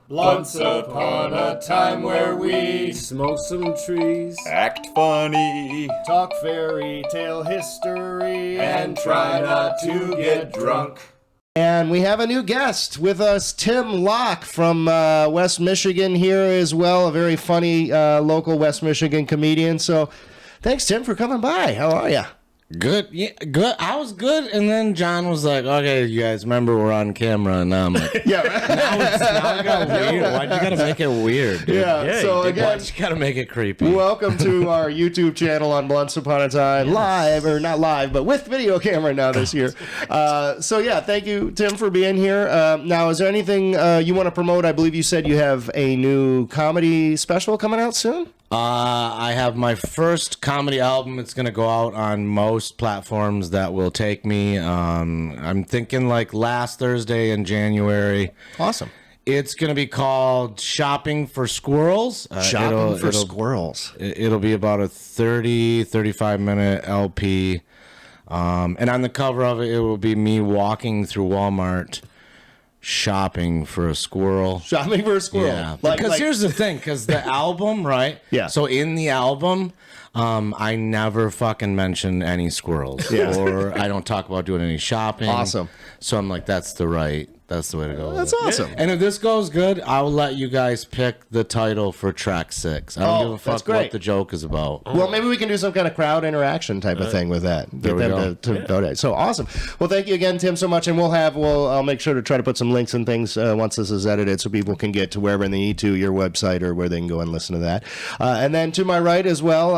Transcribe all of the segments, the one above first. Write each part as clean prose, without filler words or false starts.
Once upon a time where we smoke some trees, act funny, talk fairy tale history, and try not to get drunk. And we have a new guest with us, Tim Locke from West Michigan here as well, a very funny local West Michigan comedian. So thanks, Tim, for coming by. How are you? Good, yeah, good. I was good, and then John was like, "Okay, you guys, remember we're on camera." And now I'm like, Yeah, right? now it got weird. Why'd you gotta make it weird, dude? Yeah, so again, why'd you gotta make it creepy? welcome to our YouTube channel on Once Upon a Time, live, or not live, but with video camera now this year. So yeah, thank you, Tim, for being here. Now, is there anything you want to promote? I believe you said you have a new comedy special coming out soon? I have my first comedy album. It's gonna go out on most platforms that will take me. I'm thinking like last Thursday in January. Awesome. It's gonna be called Shopping for Squirrels. Shopping for Squirrels. It'll be about a 35 minute LP. And on the cover of it will be me walking through Walmart shopping for a squirrel. Shopping for a squirrel. Yeah. Because here's the thing, because the album, right? Yeah. So in the album, I never fucking mention any squirrels. Yeah. Or I don't talk about doing any shopping. Awesome. So I'm like, that's the way to go. That's with it. awesome. And if this goes good, I'll let you guys pick the title for track 6. I don't give a that's fuck great. what the joke is about. Well, maybe we can do some kind of crowd interaction type of thing with that. Get we them go. to donate. So awesome. Well, thank you again, Tim, so much. And I'll make sure to try to put some links and things once this is edited so people can get to wherever they need to, your website, or where they can go and listen to that. And then to my right as well,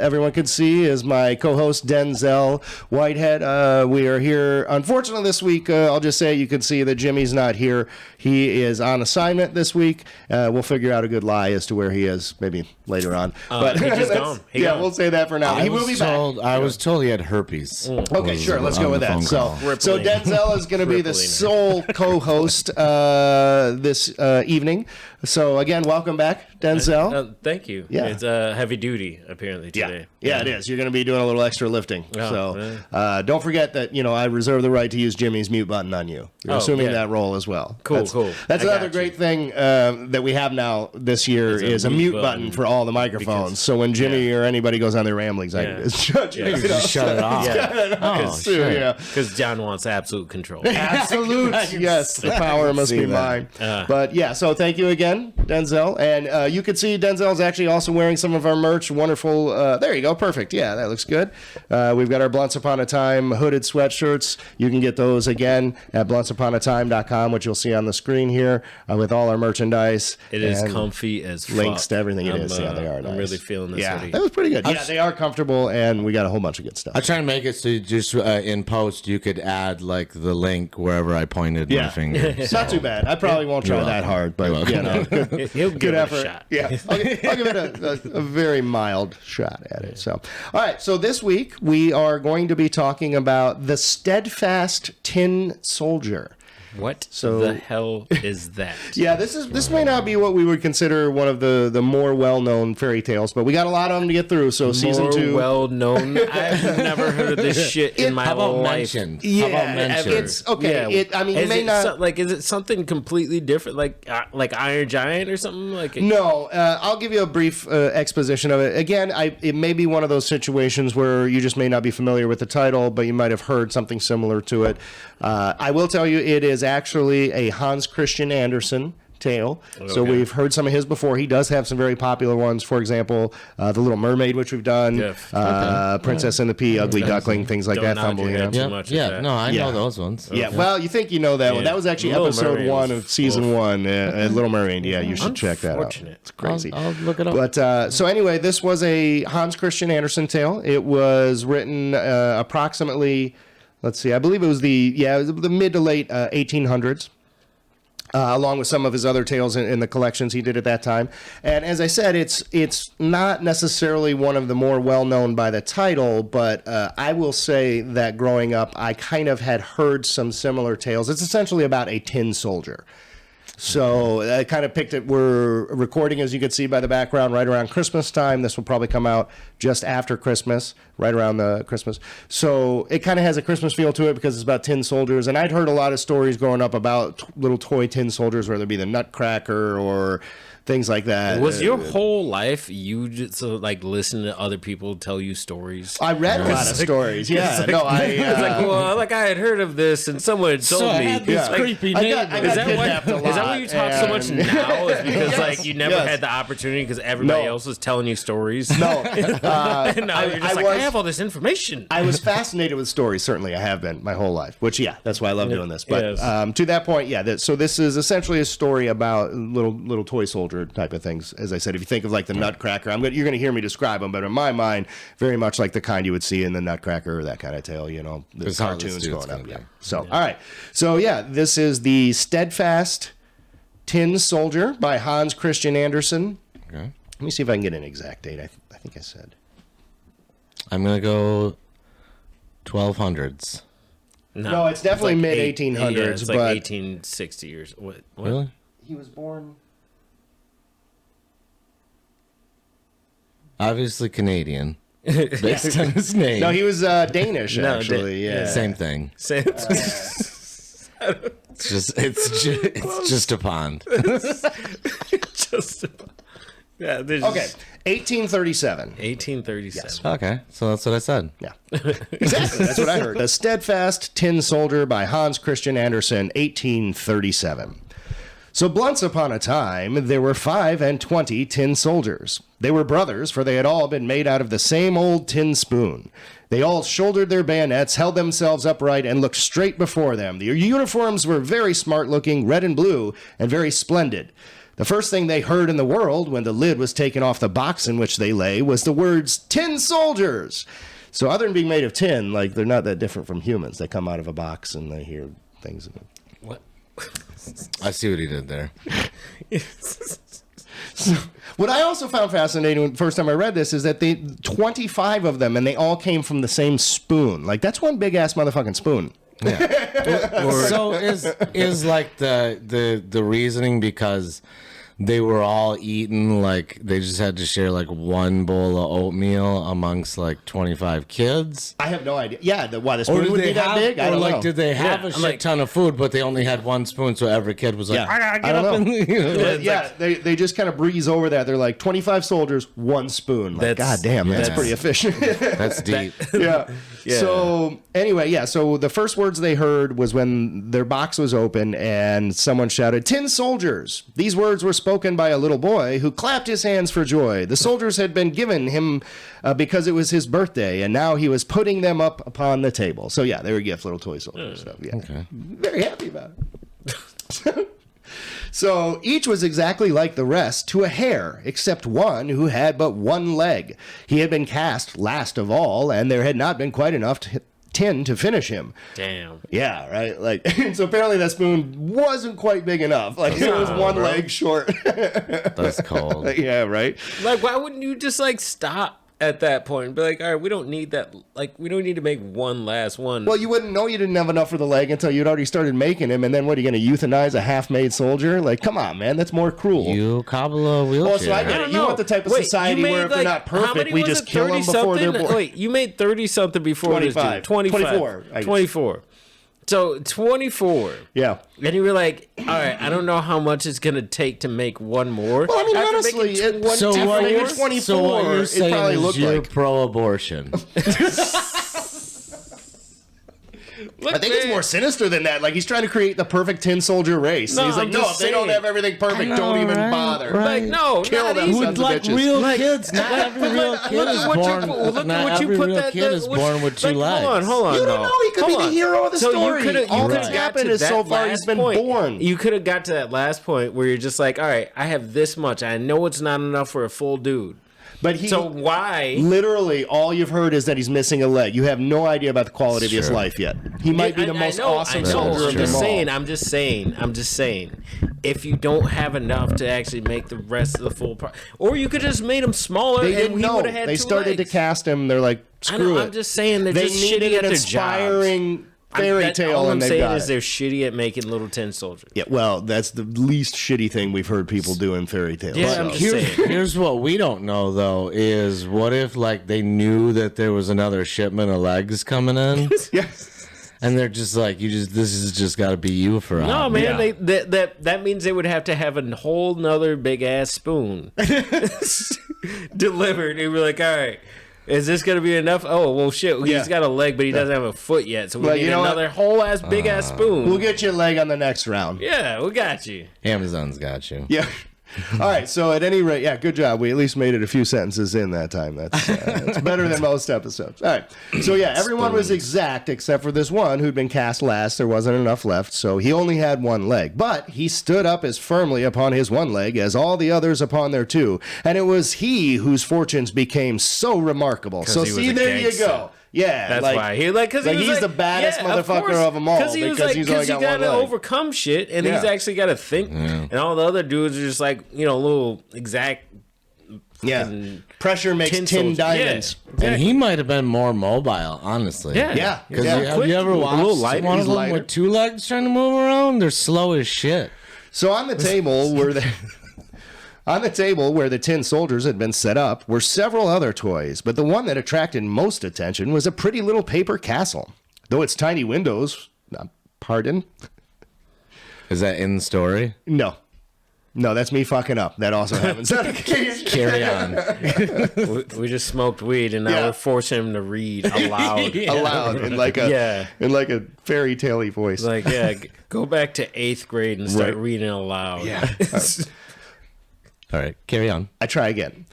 everyone can see, is my co-host, Denzale Whitehead. We are here, unfortunately, this week. I'll just say you can see that Jimmy's not here. He is on assignment this week. We'll figure out a good lie as to where he is maybe later on. But he just gone. we'll say that for now. He will be back. I was told he had herpes. Okay, sure. Let's go with that. So Rippling. Denzale is going to be the sole co-host this evening. So again, welcome back, Denzale. Thank you. Yeah. It's heavy duty, apparently, today. Yeah, it is. You're going to be doing a little extra lifting. Oh, so don't forget that, I reserve the right to use Jimmy's mute button on you. You're assuming that role as well. Cool. That's I another got great thing that we have now this year is a mute button for all the microphones. So when Jimmy or anybody goes on their ramblings, I can just shut you. Just shut it off. Because John wants absolute control. Absolute. Yes, the power must be mine. But yeah, so thank you again, Denzale. And you can see Denzale's actually also wearing some of our merch. Wonderful. There you go. Perfect. Yeah, that looks good. We've got our Blunts Upon a Time hooded sweatshirts. You can get those again at bluntsuponatime.com, which you'll see on the screen here with all our merchandise. It is comfy as fuck. Links to everything it is. Yeah, they are nice. I'm really feeling this hoodie. That was pretty good. Yeah, they are comfortable, and we got a whole bunch of good stuff. I try to make it so you just in post you could add like the link wherever I pointed my finger. It's not too bad. I probably won't try that hard, but He'll give good it effort. a shot. Yeah, I'll give it a very mild shot at it. So, all right. So this week we are going to be talking about the Steadfast Tin Soldier. What So- the hell is that? Yeah, this may not be what we would consider one of the more well-known fairy tales, but we got a lot of them to get through. So season 2, well known. I've never heard of this shit in my How about life. mentioned? Yeah, How about mentioned? it's okay. Yeah. You Is may it not. is it something completely different, like Iron Giant or something? No, I'll give you a brief exposition of it. Again, it may be one of those situations where you just may not be familiar with the title, but you might have heard something similar to it. I will tell you, it is actually a Hans Christian Andersen tale. So we've heard some of his before. He does have some very popular ones. For example, The Little Mermaid, which we've done, Princess and the Pea, Ugly Duckling, things like that. Thumbelina. No, I know those ones. Yeah, well, you think you know that one. That was actually Little episode Mermaid 1 was of season 1. Little Mermaid, yeah, you should check that out. Unfortunate. It's crazy. I'll look it up. But so anyway, this was a Hans Christian Andersen tale. It was written approximately, let's see, I believe it was the mid to late 1800s. Along with some of his other tales in the collections he did at that time. And as I said, it's not necessarily one of the more well-known by the title, but I will say that growing up, I kind of had heard some similar tales. It's essentially about a tin soldier. So I kind of picked it. We're recording, as you can see by the background, right around Christmas time. This will probably come out just after Christmas, right around the Christmas. So it kind of has a Christmas feel to it because it's about tin soldiers. And I'd heard a lot of stories growing up about little toy tin soldiers, whether it be the Nutcracker or things like that. Was your whole life you just like listen to other people tell you stories? I read a lot of stories. Yeah, no, it's like, well, like I had heard of this, and someone had told I me. had this Like, creepy I neighbor. got is that kidnapped a lot. is that why you talk so much now? Is because Yes, like you never yes. had the opportunity because everybody No. else was telling you stories. No, And now you're just I have all this information. I was fascinated with stories. Certainly, I have been my whole life. Which, yeah, that's why I love doing this. But Yes. to that point, yeah. So this is essentially a story about little toy soldier type of things. As I said, if you think of like the Nutcracker, you're going to hear me describe them, but in my mind, very much like the kind you would see in the Nutcracker or that kind of tale. You know, the That's how this cartoons dude's growing up. gonna Yeah. be. So all right. So yeah, this is the Steadfast Tin Soldier by Hans Christian Andersen. Okay. Let me see if I can get an exact date. I think I said. I'm gonna go 1200s. No, it's definitely like mid-1800s, Yeah, it's like but- 1860 years. What? Really? He was born. Obviously Canadian. Based on his name. No, he was Danish, No, actually. Yeah. Same thing. Say It's just a pond. just yeah. There's Okay, 1837. 1837. Okay, so that's what I said. Yeah, exactly. That's what I heard. The Steadfast Tin Soldier by Hans Christian Andersen, 1837. So once upon a time, there were 25 tin soldiers. They were brothers, for they had all been made out of the same old tin spoon. They all shouldered their bayonets, held themselves upright, and looked straight before them. Their uniforms were very smart-looking, red and blue, and very splendid. The first thing they heard in the world, when the lid was taken off the box in which they lay, was the words, "Tin soldiers!" So other than being made of tin, like, they're not that different from humans. They come out of a box and they hear things. What? I see what he did there. What I also found fascinating the first time I read this is that 25 of them, and they all came from the same spoon. Like, that's one big-ass motherfucking spoon. Yeah. So is like the reasoning because they were all eating, like they just had to share like one bowl of oatmeal amongst like 25 kids? I have no idea. Yeah, why the Or spoon did would they be that have, big? I or don't like know. did they have Yeah, a shit like- ton of food, but they only had one spoon, so every kid was like, Yeah. I gotta I get don't up know. and But yeah, they just kind of breeze over that. They're like 25 soldiers, one spoon. Like, That's- God damn, that's yeah. pretty efficient. That's deep. yeah. Yeah. So anyway, yeah. So the first words they heard was when their box was open and someone shouted, "Tin soldiers!" These words were spoken by a little boy who clapped his hands for joy. The soldiers had been given him because it was his birthday, and now he was putting them up upon the table. So yeah, they were gift little toy soldiers. So yeah, Okay. very happy about it. So each was exactly like the rest to a hair, except one who had but one leg. He had been cast last of all, and there had not been quite enough tin to finish him. Damn. Yeah, right. Like, so apparently that spoon wasn't quite big enough. Like, it was one leg short. That's cold. Yeah, right. Like, why wouldn't you just like stop at that point and be like, all right, we don't need that. Like, we don't need to make one last one. Well, you wouldn't know you didn't have enough for the leg until you'd already started making him, and then what, are you going to euthanize a half-made soldier? Like, come on, man, that's more cruel. You cobble a wheelchair. Oh, so I get it. You want the type of society where if they're not perfect, we just kill them before they're born. Wait, you made 30-something before 25. this dude. 25. 24, I guess. 24. So 24. Yeah. And you were like, all right, I don't know how much it's going to take to make one more. Well, I mean, After honestly, making it- 24 So what you're you're, 24, so what you're it saying probably is looked you're like- pro-abortion. Look, I think it's man. more sinister than that. Like, he's trying to create the perfect tin soldier race. No, He's like, I'm no, just if they don't saying. have everything perfect, know, don't even right? bother. Right. Like, no, Kill not them, even. sons of Like bitches. real kids, not every real Look kid at is what you- born. look at Not what you every put real that- kid is what- born with two like, legs. Hold on. You don't no. know. He could be Hold the on. hero of the So story. You coulda- All you that's coulda got happened to is so that far he's last been point. born. You could have got to that last point where you're just like, all right, I have this much. I know it's not enough for a full dude. But he, So why? literally, all you've heard is that he's missing a leg. You have no idea about the quality of his Sure. life yet. He might be the most awesome soldier of That's them true. all. I'm just saying. If you don't have enough to actually make the rest of the full part, or you could just made him smaller They and didn't he know. would have had They two started legs. to cast him. They're like, I screw know, it. I'm just saying they're They just needed shitty at an their jobs. inspiring fairy tale, all I'm and they've saying got is it. they're shitty at making little tin soldiers. Yeah, well, that's the least shitty thing we've heard people do in fairy tales. Yeah, so. I'm just saying. Here's what we don't know though: is what if like they knew that there was another shipment of legs coming in, Yeah. and they're just like, this is just got to be you for a No, while. man, that means they would have to have a whole nother big ass spoon delivered. And we're like, all right, is this gonna be enough? Oh well, shit. He's got a leg, but he doesn't have a foot yet, so we need another whole ass big ass spoon. We'll get you a leg on the next round. Yeah, we got you. Amazon's got you. Yeah. All right. So at any rate, yeah, good job. We at least made it a few sentences in that time. That's better than most episodes. All right. So yeah, everyone was exact except for this one who'd been cast last. There wasn't enough left, so he only had one leg. But he stood up as firmly upon his one leg as all the others upon their two, and it was he whose fortunes became so remarkable. So he was see, a there gangster. you go. Yeah, That's why because he's the baddest motherfucker of them all. Because he was like, he's only because got he got to one leg. overcome shit, and Yeah. he's actually got to think. And all the other dudes are just like little exact. Yeah, pressure makes tin soldiers. diamonds. Yeah. And he might have been more mobile, honestly. Yeah. Yeah, Because yeah. have you ever A little watched lighter. one He's of them lighter. with two legs trying to move around? They're slow as shit. So on the table were the on the table where the tin soldiers had been set up were several other toys, but the one that attracted most attention was a pretty little paper castle. Though its tiny windows, pardon? Is that in the story? No. No, that's me fucking up. That also happens. Carry on. We just smoked weed, and now Yeah. we're forcing him to read aloud. Aloud in like a fairy tale voice. Like, go back to 8th grade and start reading aloud. Yeah. All right, carry on. I try again.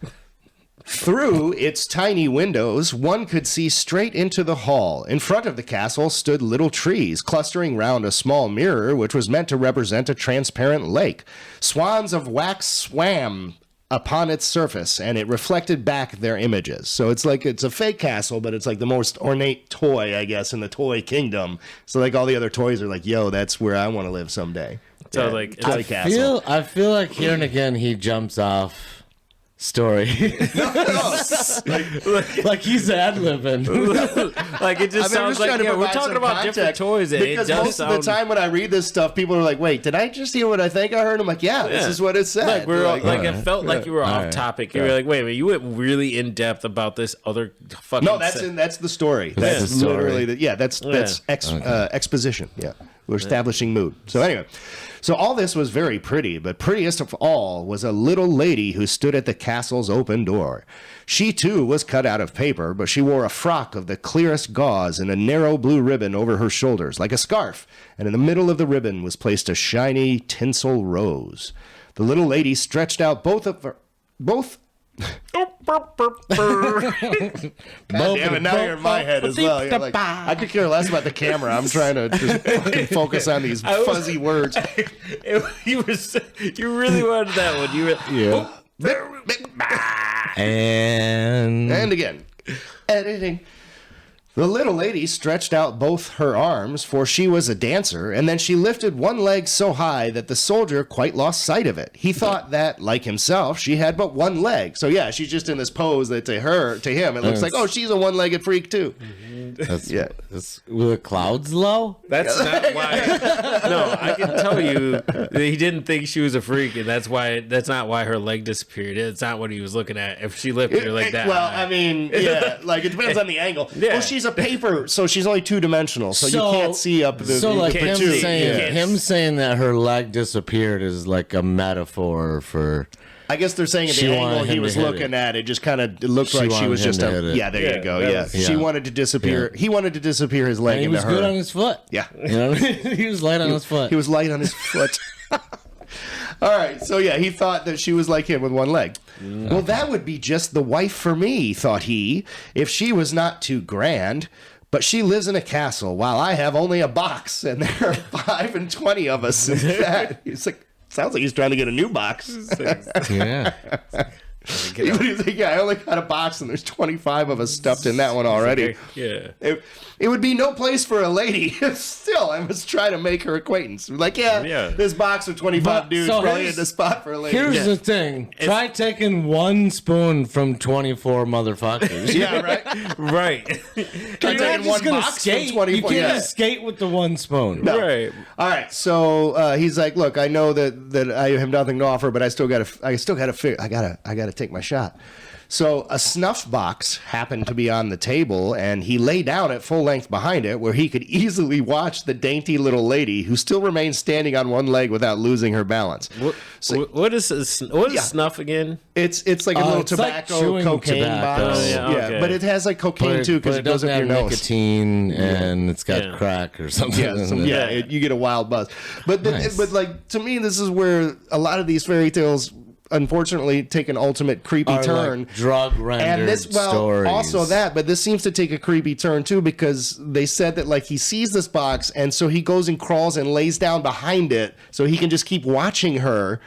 Through its tiny windows, one could see straight into the hall. In front of the castle stood little trees, clustering round a small mirror, which was meant to represent a transparent lake. Swans of wax swam upon its surface, and it reflected back their images. So it's a fake castle, but it's like the most ornate toy, I guess, in the toy kingdom. So like all the other toys are like, yo, that's where I want to live someday. So like, toy castle. I feel like here and again he jumps off story. like he's ad-libbing. like it just sounds like we're talking about different toys, and because it does most of the time when I read this stuff, people are like, "Wait, did I just hear what I think I heard?" I'm like, "Yeah, this is what it said." Like we're Like, like it felt like you were off right. topic. You were like, wait a minute, you went really in depth about this other fucking. no, that's the story. That's the story. literally that's exposition. Yeah, we're establishing mood. So anyway. So all this was very pretty, but prettiest of all was a little lady who stood at the castle's open door. She too was cut out of paper, but she wore a frock of the clearest gauze and a narrow blue ribbon over her shoulders, like a scarf, and in the middle of the ribbon was placed a shiny tinsel rose. The little lady stretched out both God damn it, now you're in my head as well. You're like, I could care less about the camera. I'm trying to just fucking focus on these fuzzy words. You really wanted that one. You were And again, editing. The little lady stretched out both her arms, for she was a dancer, and then she lifted one leg so high that the soldier quite lost sight of it. He thought that, like himself, she had but one leg. So yeah, she's just in this pose that to him, it looks like, oh, she's a one-legged freak too. That's, Yeah. were the clouds low? That's not why. No, I can tell you that he didn't think she was a freak, and that's not why her leg disappeared. It's not what he was looking at. If she lifted her like that. Well, high. I mean, yeah, like it depends on the angle. Yeah. Well, she's a paper, so she's only two-dimensional, so you can't see up the. So like can't him see. saying Yeah. him saying that her leg disappeared is like a metaphor for. I guess they're saying at She the wanted angle he him was to hit looking it. at, it just kind of looked She like she wanted was him just to a. hit it. Yeah, there you go. that Yeah. was- She Yeah. wanted to disappear. He wanted to disappear his leg And he into was her. good on his foot. Yeah. You know what I mean? He was light on his foot. He was light on his foot. All right, so yeah, he thought that she was like him with one leg. Well, that would be just the wife for me, thought he, if she was not too grand. But she lives in a castle, while I have only a box, and there are 5 and 20 of us in that. He's like, sounds like he's trying to get a new box. Yeah. Get out. He's like, yeah, I only got a box and there's 25 of us stuffed in that one already. Yeah. It would be no place for a lady. Still, I must try to make her acquaintance. Like, this box of 25 dudes probably in the spot for a lady. Here's the thing. Try taking one spoon from 24 motherfuckers. Yeah, right? Right. Try You're taking not just one gonna box skate. from 24. You can't just skate with the one spoon. No. Right. All right, so he's like, "Look, I know that I have nothing to offer, but I still got to take my shot." So a snuff box happened to be on the table, and he lay down at full length behind it, where he could easily watch the dainty little lady who still remained standing on one leg without losing her balance. What is snuff again? It's like a little it's like tobacco, chewing cocaine tobacco. box. Oh, yeah, okay. But it has like cocaine too because it goes up your have nose. nicotine and it's got crack or something. You get a wild buzz. But like to me, this is where a lot of these fairy tales unfortunately take an ultimate creepy turn. Like drug rendered stories. Also that, but this seems to take a creepy turn too because they said that like he sees this box and so he goes and crawls and lays down behind it so he can just keep watching her.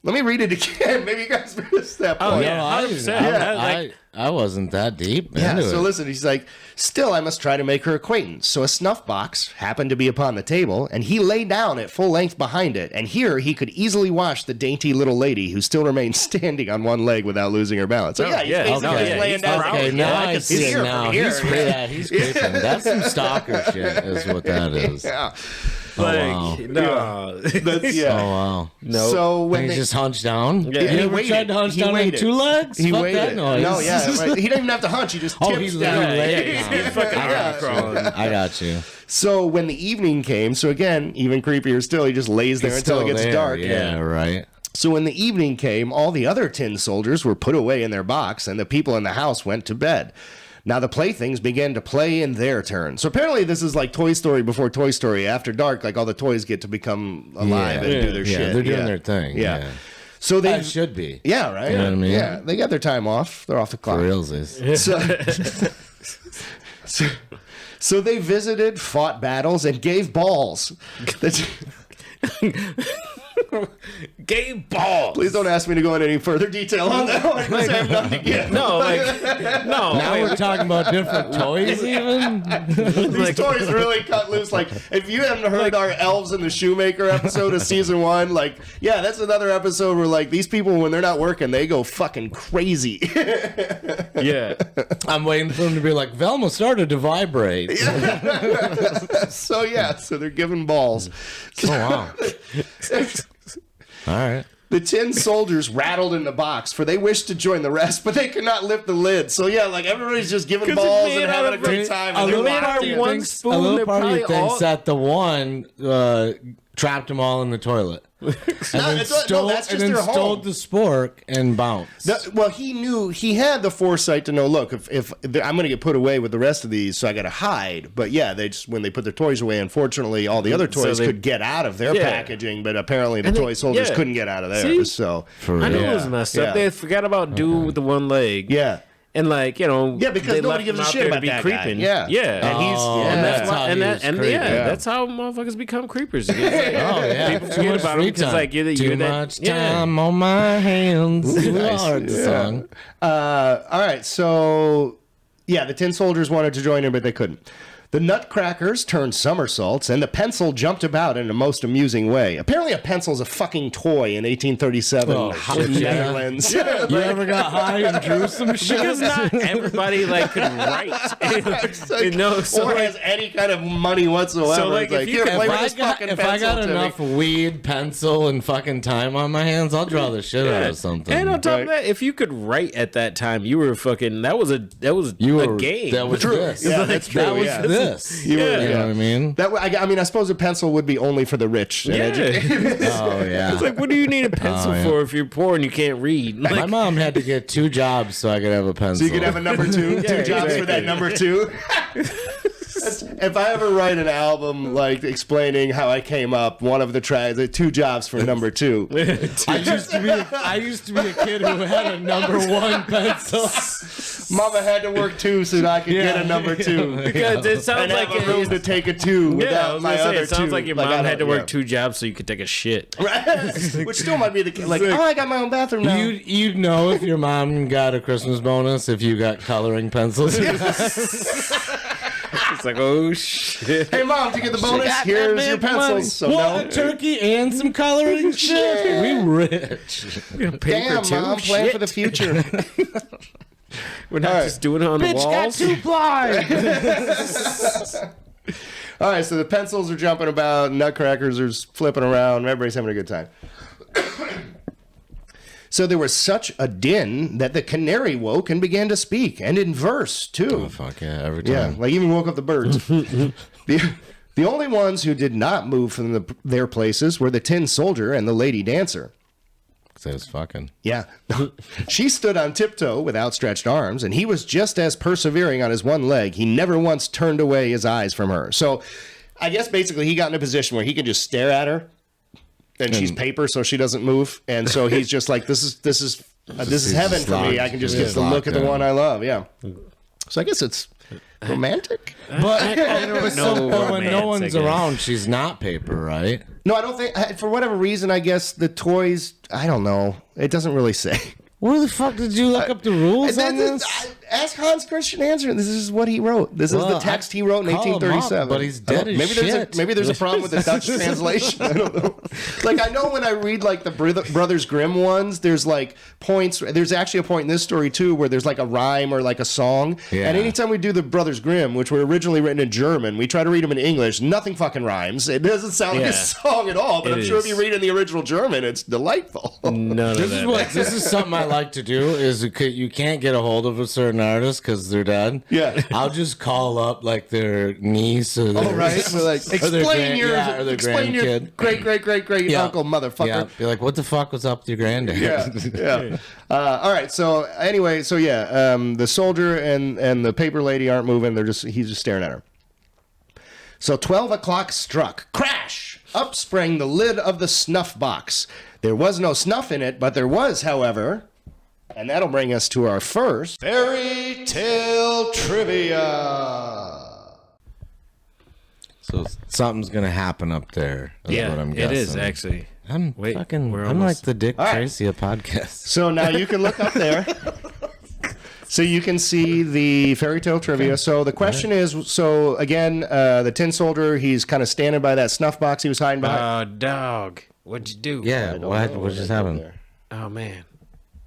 Let me read it again. Maybe you guys missed that point. Oh, yeah, 100%. I wasn't that deep. Yeah, so listen, he's like, still, I must try to make her acquaintance. So a snuff box happened to be upon the table, and he lay down at full length behind it. And here he could easily watch the dainty little lady who still remained standing on one leg without losing her balance. So he's basically just laying down. Okay, now I see it now. He's creeping. That's some stalker shit is what that is. Yeah. No. That's, Oh, wow. No. So when And he just hunched down? Yeah. You He ever waited. tried to hunch He down on waited. 2 legs? He Fuck waited. that noise. No, yeah, right. He didn't even have to hunch. He just tips he down. literally He's laid fucking down. arm crawling. I got you. So when the evening came, so again, even creepier still, he just lays there until it gets dark. Yeah, right. So when the evening came, all the other tin soldiers were put away in their box, and the people in the house went to bed. Now the playthings began to play in their turn. So apparently this is like Toy Story before Toy Story. After dark, like all the toys get to become alive and do their shit. Yeah, they're doing their thing. Yeah. So they That should be. Yeah, right? You know what I mean? Yeah, they got their time off. They're off the clock. For realsies. So they visited, fought battles, and gave balls. Gave balls. Please don't ask me to go into any further detail on that one because I have nothing to give. No. Now we're talking about different toys even? These toys really cut loose. Like, if you haven't heard our Elves and the Shoemaker episode of season 1, like, yeah, that's another episode where, like, these people, when they're not working, they go fucking crazy. Yeah. I'm waiting for them to be like, Velma started to vibrate. So they're giving balls. Oh, wow. All right. The tin soldiers rattled in the box, for they wished to join the rest, but they could not lift the lid. So like everybody's just giving balls and having a great time. And they're locked in. one spoon. A little They're part of you probably thinks all- that the one trapped them all in the toilet. And then stole that's just their home. the spork and bounced. Well, he had the foresight to know, look, if I'm going to get put away with the rest of these, so I got to hide. But yeah, they just, when they put their toys away, unfortunately, all the other toys could get out of their packaging, but apparently the toy soldiers couldn't get out of theirs. So I knew it was messed up. They forgot about dude with the one leg. Yeah. And because they nobody left gives him a out shit there about to be that creeping. guy. Yeah. And he's and that's why, creepy. that's how motherfuckers become creepers. People Too forget much about free him because time. like you're Too that much time on my hands. We heard the song. All right, so the tin soldiers wanted to join in, but they couldn't. The nutcrackers turned somersaults, and the pencil jumped about in a most amusing way. Apparently, a pencil's a fucking toy in 1837 in the Netherlands. You ever got high and drew some shit? because not everybody like could write. Or has any kind of money whatsoever. So, like, it's if you here, could- play If with I this fucking got pencil to me. enough weed, pencil, and fucking time on my hands, I'll draw the shit out of something. And on top of that, if you could write at that time, you were fucking. That was a game. That was this. Yeah, that's true, That was yeah. this. You were- You know what I mean? I mean, I suppose a pencil would be only for the rich. and educated. Oh, yeah. It's like, what do you need a pencil for if you're poor and you can't read? My Like, mom had to get 2 jobs so I could have a pencil. So you could have a number 2, 2 jobs for that number 2. If I ever write an album like explaining how I came up, one of the tracks, 2 jobs for number 2. I used to be a kid who had a number 1 pencil. Mama had to work 2 so that I could get a number 2. Because it sounds And like have a room to take a 2 I without was my gonna say, other it sounds 2. like your I mom had to work yeah. 2 jobs so you could take a shit. Which still might be the case. Like, oh, I got my own bathroom now. You'd know if your mom got a Christmas bonus if you got coloring pencils. It's like, oh shit. Hey, Mom, to get the bonus, here's your pencils. So what? A turkey and some coloring? Shit. We rich. Paper Damn, too? Mom, plan Shit. for the future. We're not just doing it on the Bitch got walls. 2 ply. All right, so the pencils are jumping about, nutcrackers are flipping around, everybody's having a good time. So there was such a din that the canary woke and began to speak, and in verse, too. Oh, fuck yeah, every Yeah, time. like even woke up the birds. the only ones who did not move from their places were the tin soldier and the lady dancer. Because I was fucking. Yeah. She stood on tiptoe with outstretched arms, and he was just as persevering on his one leg. He never once turned away his eyes from her. So I guess basically he got in a position where he can just stare at her, and she's paper, so she doesn't move. And so he's just like, this is heaven for me. I can just get to look at the one I love. Yeah. So I guess it's romantic. But, I don't know but when no romance, I one's guess. around, she's not paper, right? No, I don't think, for whatever reason, I guess the toys, I don't know. It doesn't really say. Where the fuck did you look up the rules on this? Ask Hans Christian Andersen. This is what he wrote. This is the text he wrote in call him up, 1837. but he's dead as shit. Maybe there's a problem with the Dutch translation. I don't know. Like, I know when I read like the Brothers Grimm ones, there's like points. There's actually a point in this story too where there's like a rhyme or like a song. Yeah. And anytime we do the Brothers Grimm, which were originally written in German, we try to read them in English. Nothing fucking rhymes. It doesn't sound like a song at all. But I'm sure if you read in the original German, it's delightful. None of that. This is something I like to do. Is you can't get a hold of a certain artist because they're dead. Yeah. I'll just call up like their niece or their, So, like, or their explain your grandkid. great uncle, motherfucker. Yeah, be like, what the fuck was up with your granddad? Yeah. All right. So anyway, the soldier and the paper lady aren't moving. He's just staring at her. So 12 o'clock struck. Crash! Up sprang the lid of the snuff box. There was no snuff in it, but there was, however, and that'll bring us to our first fairy tale trivia. So something's gonna happen up there. Is what I'm it guessing. is actually. I'm Wait, fucking. we're I'm almost- like the Dick right. Tracy of podcasts. So now you can look up there. So you can see the fairy tale trivia. So the question is, again, the tin soldier, he's kind of standing by that snuff box he was hiding behind. Dog. What'd you do? Yeah. What just happened? There. Oh man.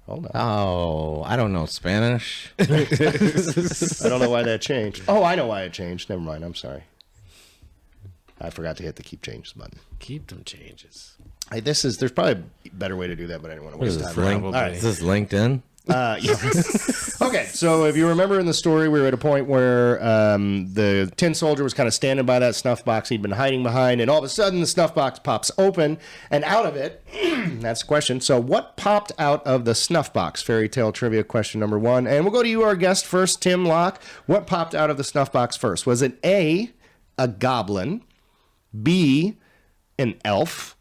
Hold on. Oh, I don't know Spanish. I don't know why that changed. Oh, I know why it changed. Never mind. I'm sorry. I forgot to hit the keep changes button. Keep them changes. Hey, there's probably a better way to do that, but I didn't want to What is waste this? time. Link, All right. Is this LinkedIn? Yeah. Okay, so if you remember in the story, we were at a point where the tin soldier was kind of standing by that snuff box he'd been hiding behind, and all of a sudden the snuff box pops open, and out of it, that's the question. So what popped out of the snuff box? Fairy tale trivia question number 1. And we'll go to you, our guest first, Tim Locke. What popped out of the snuff box first? Was it A, a goblin, B, an elf,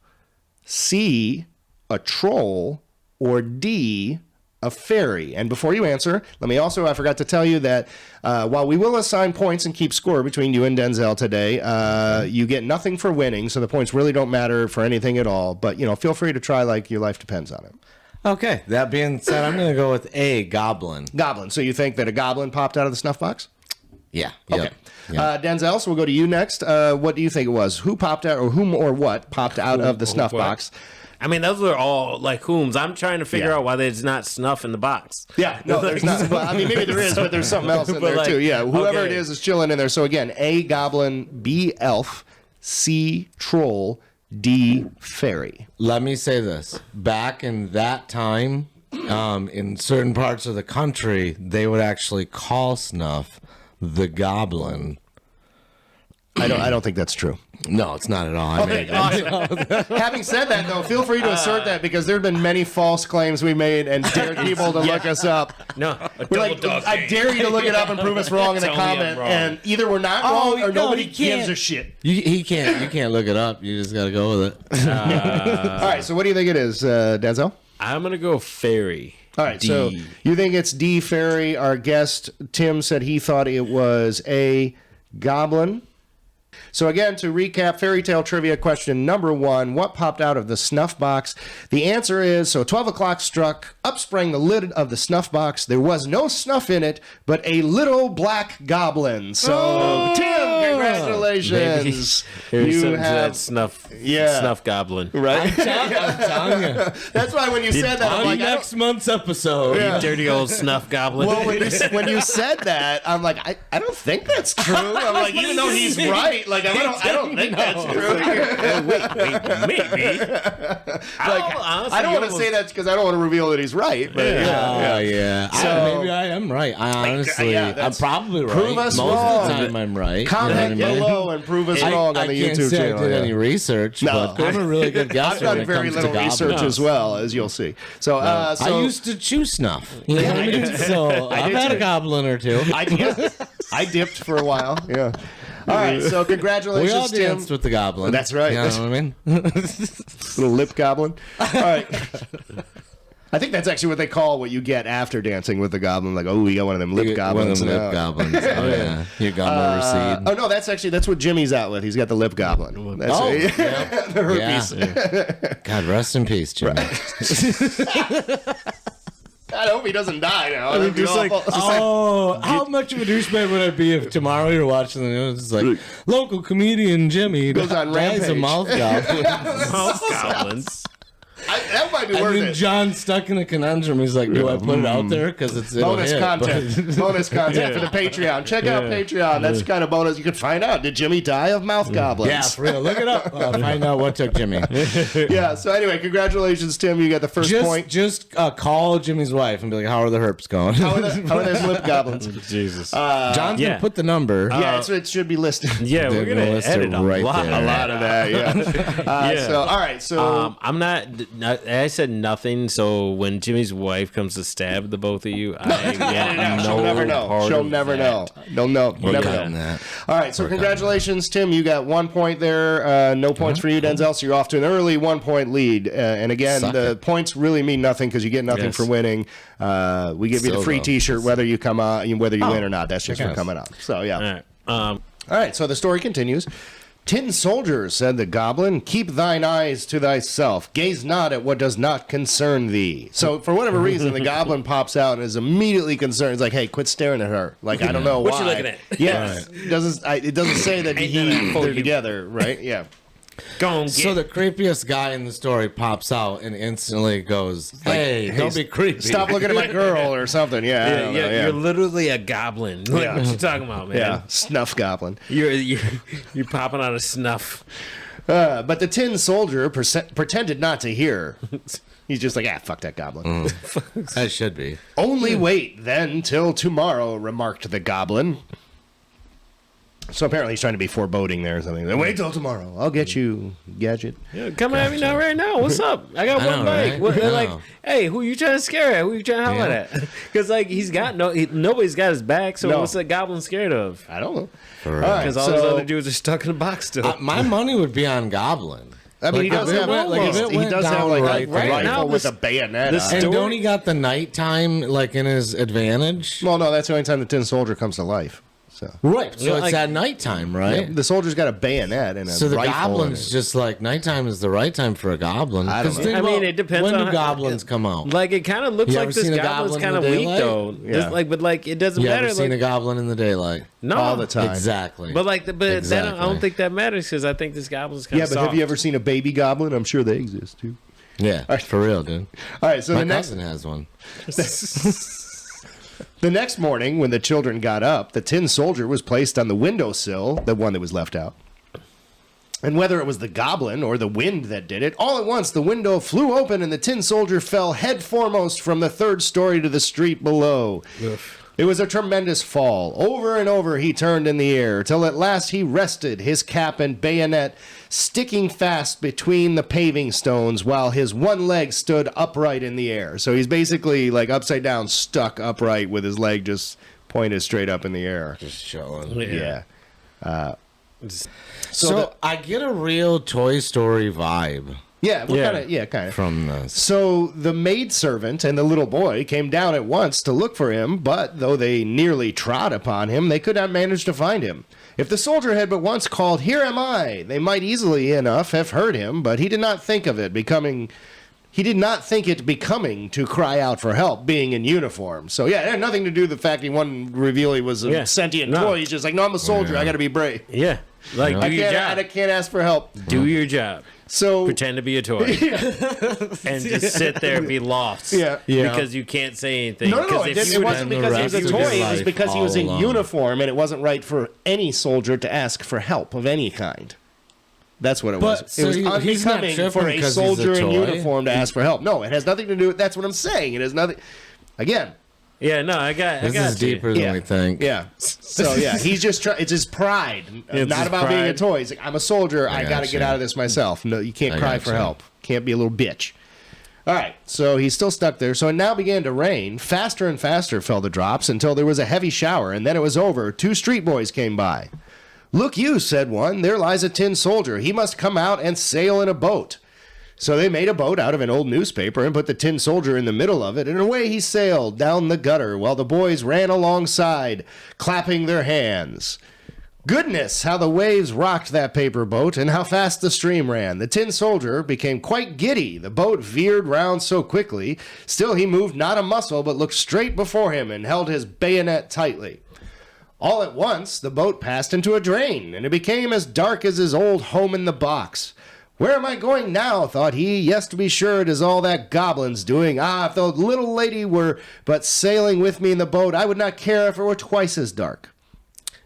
C, a troll, or D, a fairy? And before you answer, I forgot to tell you that while we will assign points and keep score between you and Denzale today, you get nothing for winning, so the points really don't matter for anything at all. But, feel free to try like your life depends on it. Okay. That being said, I'm gonna go with A, goblin. Goblin. So you think that a goblin popped out of the snuff box? Yeah. Okay. Denzale, so we'll go to you next. What do you think it was? Who popped out, or whom or what popped out of the snuff box? I mean, those are all like whom's. I'm trying to figure out why there's not snuff in the box. Yeah, no, there's not. Well, I mean, maybe there is, but there's something else in there too. Yeah, whoever it is chilling in there. So again, A, goblin, B, elf, C, troll, D, fairy. Let me say this. Back in that time, in certain parts of the country, they would actually call snuff the goblin. I don't think that's true. No, it's not at all. I made it. Awesome. Having said that, though, feel free to assert that because there have been many false claims we made and dared people to look us up. No, We're like, I dare you to look it up and prove us wrong in the Tell me I'm comment, wrong. and either we're not wrong or no, nobody he can't. gives a shit. You can't look it up. You just got to go with it. All right, so what do you think it is, Denzel? I'm gonna go fairy. All right, D. so you think it's D, fairy. Our guest, Tim, said he thought it was A, goblin. So again, to recap, fairy tale trivia question number 1, what popped out of the snuff box? The answer is, so 12 o'clock struck, up sprang the lid of the snuff box. There was no snuff in it, but a little black goblin. So, Tim, congratulations. You have snuff goblin. Right? I'm telling you. That's why when you said that, I'm On like, next month's episode. You dirty old snuff goblin. well, when you said that, I'm like, I don't think that's true. I'm like, even though he's right, like I don't think that's true. wait, maybe. I don't want to say that because I don't want to reveal that he's right. But Yeah. So- Maybe I am right. I honestly, I'm that's- probably right. prove us Most wrong. of the time I'm right. comment You know what I mean? below and prove us wrong on the can't YouTube say channel. I did yeah. any research, No. but I'm a really good guesser I've done when it very comes little to research goblins. as well, as you'll see. So, I used to chew snuff. You know what I mean? So I've did had too. a goblin or two. I dipped for a while. Yeah. All right. So congratulations, We all Tim. danced with the goblin. That's right. You know what I mean? Little lip goblin. All right. I think that's actually what they call what you get after dancing with the goblin. Like, oh, we got one of them lip goblins. One of them lip now. goblins. Oh, yeah. Your gum recede. Oh no, that's what Jimmy's out with. He's got the lip goblin. That's Oh, the herpes. Yeah. God rest in peace, Jimmy. I hope he doesn't die now. I mean, That'd be just like- awful. Oh, how much of a douchebag would I be if tomorrow you're watching the news? It's like, local comedian Jimmy Goes on dies of rampage. mouth goblin. Mouth goblins. That might be And worth then it. John's stuck in a conundrum. He's like, do I put it out there? Because it's it'll Bonus hit, content. but- Bonus content for the Patreon. Check out Patreon. That's kind of bonus. You can find out. Did Jimmy die of mouth goblins? Yeah, for real. Look it up. Find out what took Jimmy. Yeah. So anyway, congratulations, Tim. You got the first point. Just call Jimmy's wife and be like, how are the herps going? How are those lip goblins? Jesus. John's Yeah. going to put the number. Yeah, it should be listed. Yeah, we're They're gonna gonna list edit it a right lot. there. A lot of that. Yeah. Yeah. So all right. So I'm not. I said nothing. So when Jimmy's wife comes to stab the both of you, I want no she'll never know. part She'll of never that. know. They'll know. We're Never cutting know. that. All right, so congratulations, Tim. You got 1 point there. No points for you, Denzale. So you're off to an early 1 point lead. And again, Suck the it. points really mean nothing because you get nothing Yes. for winning. We give you the Still, free though. T-shirt whether you come out, whether you win or not. That's just for Yes. coming out. So yeah. All right. All right, so the story continues. Tin soldier, said the goblin, keep thine eyes to thyself. Gaze not at what does not concern thee. So, for whatever reason, the goblin pops out and is immediately concerned. He's like, hey, quit staring at her. Like, I don't know What why. you looking at? Yes. It doesn't say that they're together, right? Yeah. Go on, get. So the creepiest guy in the story pops out and instantly goes, "Hey, don't be creepy. Stop looking at my girl or something. Yeah, I don't know, You're literally a goblin. Like, Yeah. what you talking about, man? yeah. Snuff goblin. You're popping out of snuff. But the tin soldier pretended not to hear. He's just like, fuck that goblin. That should be. Only wait then till tomorrow, remarked the goblin. So apparently he's trying to be foreboding there or something. Then wait till tomorrow. I'll get you, gadget. Yeah, come at me now, right now. What's up? I got I one know, bike. right? What, I like, know. hey, who you trying to scare at? Who you trying to holler at? Because like he's got nobody's got his back. So No. what's that goblin scared of? I don't know. For real. All right, Because all those other dudes are stuck in a box still. My money would be on Goblin. I mean, he Like, does if it have went- like, if it he went does have down like right a there. rifle now with this- a bayonet. this on it. And Story- don't he got the nighttime like in his advantage? Well, no, that's the only time the tin soldier comes to life. So Right. So Yeah, it's like- at nighttime, right? the soldier's got a bayonet and a So the rifle. goblin's just like nighttime is the right time for a goblin. I don't 'Cause know. think I mean, about it depends when on do how- goblins come out. Like it kind of looks You like ever this seen a goblin's goblin kind in of the weak daylight? though. Yeah. But like it doesn't You matter. ever seen Like, a goblin in the daylight? no, all the time. Exactly. But like, I Exactly. don't think that matters because I think this goblin's kind Yeah, of but have you ever seen a baby goblin? I'm sure they exist too. Yeah, for real, dude. All right, so My the next cousin has one. The next morning, when the children got up, the tin soldier was placed on the windowsill, the one that was left out. And whether it was the goblin or the wind that did it, all at once the window flew open and the tin soldier fell head foremost from the third story to the street below. It was a tremendous fall. Over and over he turned in the air, till at last he rested, his cap and bayonet sticking fast between the paving stones, while his one leg stood upright in the air. So he's basically like upside down, stuck upright with his leg just pointed straight up in the air. Just chilling. Yeah. So I get a real Toy Story vibe Yeah, Yeah. kind of. from this. So the maidservant and the little boy came down at once to look for him, but though they nearly trod upon him, they could not manage to find him. If the soldier had but once called, "Here am I," they might easily enough have heard him, but he did not think it becoming to cry out for help, being in uniform. So yeah, it had nothing to do with the fact he wanted to reveal he was a sentient toy. He's just like, no, I'm a soldier. I got to be brave. Yeah. Like, do your job. I can't ask for help. Do your job. So Pretend to be a toy. And just sit there and be lost. Yeah. Because you can't say anything. No, if it you wasn't because he was a rest of toy. his It was life because he was in all alone. uniform, and it wasn't right for any soldier to ask for help of any kind. That's what it was. so It was he's not unbecoming tripping for a because he's a soldier in toy? uniform to ask for help. No, it has nothing to do with. That's what I'm saying. It has nothing. Again, Yeah, no, I got This is you. deeper than we think. yeah. So yeah, he's just it's his pride, It's not his about being a pride. toy. He's like, I'm a soldier. I got to gotcha. get out of this myself. No, you can't I cry for gotcha. help. Can't be a little bitch. All right, so he's still stuck there. So it now began to rain. Faster and faster fell the drops until there was a heavy shower, and then it was over. 2 street boys came by. "Look you," said one, "there lies a tin soldier. He must come out and sail in a boat." So they made a boat out of an old newspaper and put the tin soldier in the middle of it, and away he sailed down the gutter while the boys ran alongside, clapping their hands. Goodness, how the waves rocked that paper boat, and how fast the stream ran. The tin soldier became quite giddy. The boat veered round so quickly. Still he moved not a muscle, but looked straight before him and held his bayonet tightly. All at once the boat passed into a drain, and it became as dark as his old home in the box. "Where am I going now?" thought he. "Yes, to be sure, it is all that goblin's doing. Ah, if the little lady were but sailing with me in the boat, I would not care if it were twice as dark."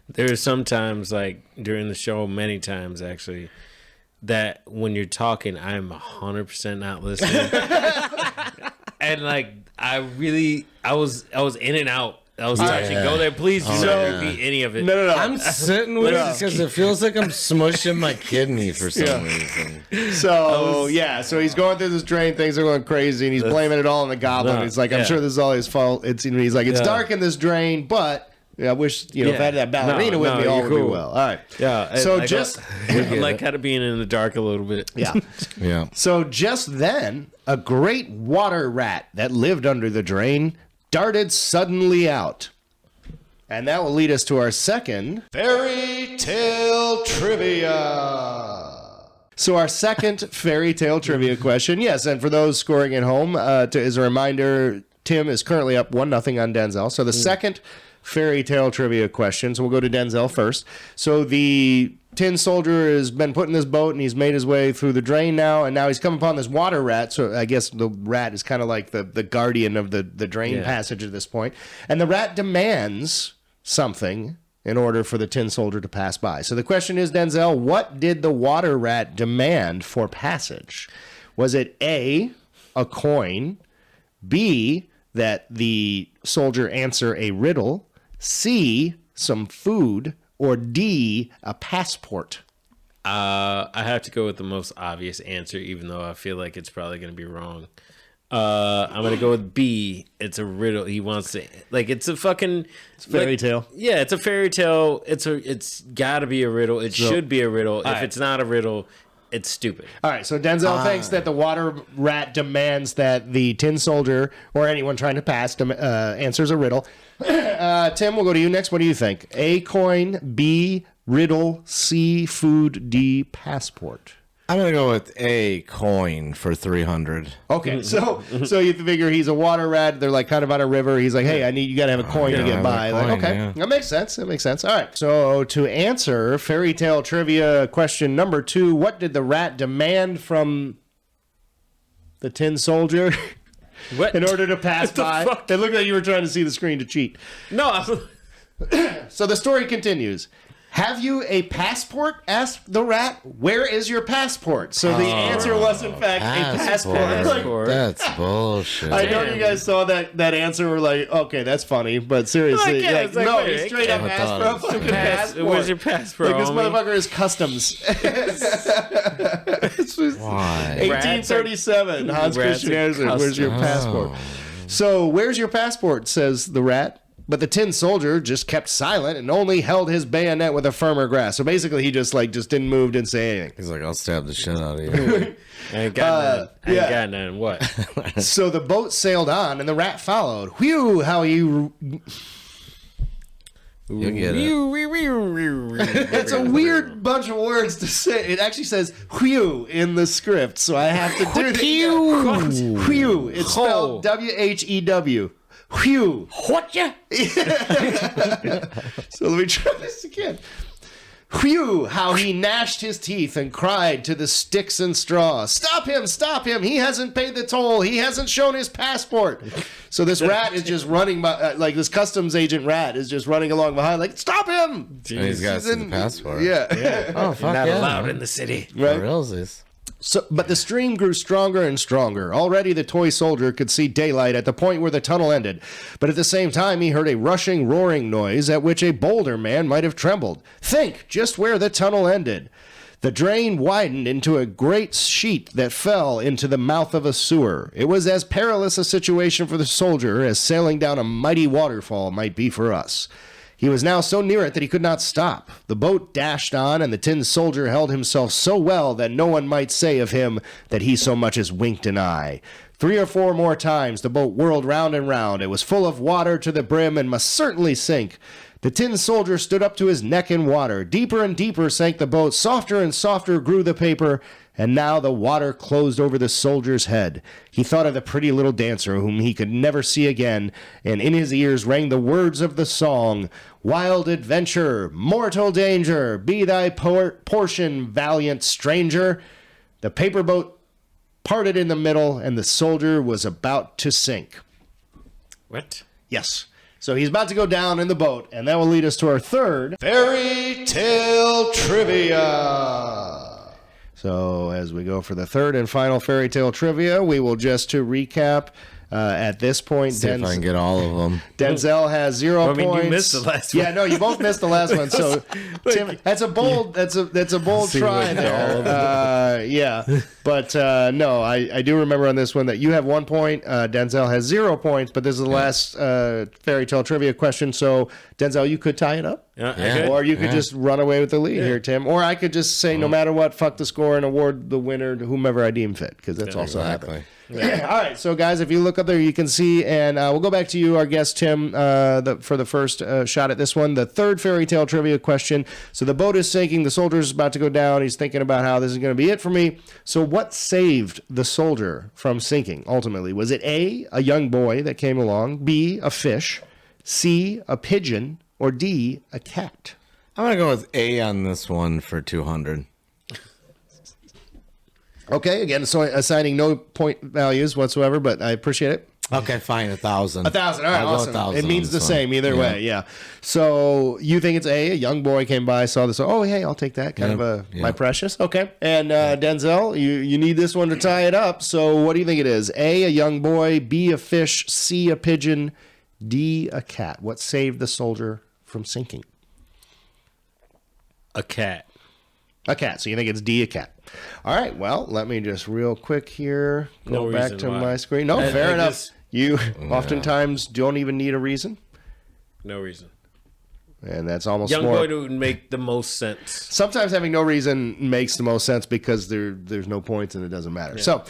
There's sometimes, like, during the show, many times, actually, that when you're talking, I'm 100% not listening. And, like, I was in and out. I was touching. yeah. Go there, please do Oh, not yeah. repeat any of it. No. I'm sitting with it because it feels like I'm smushing my kidney for some reason. So he's going through this drain. Things are going crazy, and he's blaming it all on the goblin. No, He's like, "I'm yeah. sure this is all his fault." He's like, "It's Yeah. dark in this drain, but I wish if I had that ballerina No, with me, no, all you're would be cool. well." All right. Yeah. So I like kind of being in the dark a little bit. yeah. Yeah. So just then, a great water rat that lived under the drain darted suddenly out. And that will lead us to our second fairy tale trivia. So our second fairy tale trivia question, yes, and for those scoring at home, as a reminder, Tim is currently up 1-0 on Denzale. So the second fairy tale trivia question, so we'll go to Denzale first. So the tin soldier has been put in this boat, and he's made his way through the drain now, and now he's come upon this water rat. So I guess the rat is kind of like the guardian of the drain passage at this point. And the rat demands something in order for the tin soldier to pass by. So the question is, Denzale, what did the water rat demand for passage? Was it A, a coin, B, that the soldier answer a riddle, C, some food, or D, a passport? I have to go with the most obvious answer, even though I feel like it's probably going to be wrong. I'm gonna go with B. It's a riddle. He wants to it's a fucking fairy tale. Yeah, it's a fairy tale. It's got to be a riddle. It should be a riddle. If right. it's not a riddle, it's stupid. All right, so Denzale thinks that the water rat demands that the tin soldier or anyone trying to pass answers a riddle. Tim, we'll go to you next. What do you think? A, coin, B, riddle, C, food, D, passport. I'm gonna go with a coin for 300. Okay, so you figure he's a water rat. They're like kind of on a river. He's like, "Hey, you got to have a coin to gotta get have by." a Like, coin, okay, yeah. that makes sense. That makes sense. All right. So to answer fairy tale trivia question number 2, what did the rat demand from the tin soldier What? in order to pass by? fuck? It looked like you were trying to see the screen to cheat. No. So the story continues. "Have you a passport?" asked the rat. "Where is your passport?" So the answer was, in fact, a passport. Like, That's bullshit. I know you guys saw that answer. Were like, okay, that's funny, but seriously, Like, yeah, it's like, no, wait, he straight up I asked thought for a it was fucking Pass- passport. Where's your passport? Like, this homie? motherfucker is customs. Why? 1837. Hans Rats Christian are Andersen. Where's your passport? So, where's your passport? Says the rat. But the tin soldier just kept silent and only held his bayonet with a firmer grasp. So basically, he just didn't move, didn't say anything. He's like, I'll stab the shit out of you. I ain't got none. What? So the boat sailed on, and the rat followed. Whew, how you... You'll get it. It's a weird bunch of words to say. It actually says whew in the script, so I have to do this. Whew. It's spelled W-H-E-W. Whew. What ya? So let me try this again. Whew, how he gnashed his teeth and cried to the sticks and straw. Stop him, he hasn't paid the toll, he hasn't shown his passport. So this rat is just running by, like this customs agent rat is just running along behind, like, stop him! And he's got the passport. Yeah. Oh, fuck Not yeah. allowed in the city. Right? For realsies. So, but the stream grew stronger and stronger. Already the toy soldier could see daylight at the point where the tunnel ended. But at the same time, he heard a rushing, roaring noise at which a bolder man might have trembled. Think just where the tunnel ended. The drain widened into a great sheet that fell into the mouth of a sewer. It was as perilous a situation for the soldier as sailing down a mighty waterfall might be for us. He was now so near it that he could not stop. The boat dashed on, and the tin soldier held himself so well that no one might say of him that he so much as winked an eye. 3 or 4 more times the boat whirled round and round. It was full of water to the brim and must certainly sink. The tin soldier stood up to his neck in water. Deeper and deeper sank the boat. Softer and softer grew the paper. And now the water closed over the soldier's head. He thought of the pretty little dancer whom he could never see again, and in his ears rang the words of the song, "Wild adventure, mortal danger, be thy portion, valiant stranger." The paper boat parted in the middle, and the soldier was about to sink. What? Yes. So he's about to go down in the boat, and that will lead us to our third fairy tale trivia. So as we go for the third and final fairy tale trivia, we will just to recap at this point. See if I can get all of them. Denzale has 0 points. You missed the last one. Yeah, no, you both missed the last one. So Tim, that's a bold try there. Yeah, but no, I do remember on this one that you have 1 point. Denzale has 0 points, but this is the last fairy tale trivia question. So Denzale, you could tie it up. Yeah. Or you could just run away with the lead here, Tim. Or I could just say, no matter what, fuck the score and award the winner to whomever I deem fit, because that's also happening. Yeah. All right, so guys, if you look up there, you can see, and we'll go back to you, our guest Tim, for the first shot at this one. The third fairy tale trivia question. So the boat is sinking, the soldier's about to go down. He's thinking about how this is going to be it for me. So what saved the soldier from sinking? Ultimately, was it A, a young boy that came along? B, a fish? C, a pigeon? Or D, a cat? I'm going to go with A on this one for 200. Okay, again, so assigning no point values whatsoever, but I appreciate it. Okay, fine, 1,000. 1,000, all right, I'll go awesome. 1,000 It means on the this same one. either way, yeah. So you think it's A young boy came by, saw this, oh, hey, I'll take that, kind of my precious. Okay, and Denzale, you need this one to tie it up, so what do you think it is? A young boy, B, a fish, C, a pigeon, D, a cat. What saved the soldier from sinking? A cat. A cat. So you think it's D, a cat. All right. Well, let me just real quick here go back to my screen. No, fair enough. You oftentimes don't even need a reason. No reason. And that's almost Young more. boy would make the most sense. Sometimes having no reason makes the most sense because there's no points and it doesn't matter. Yeah. So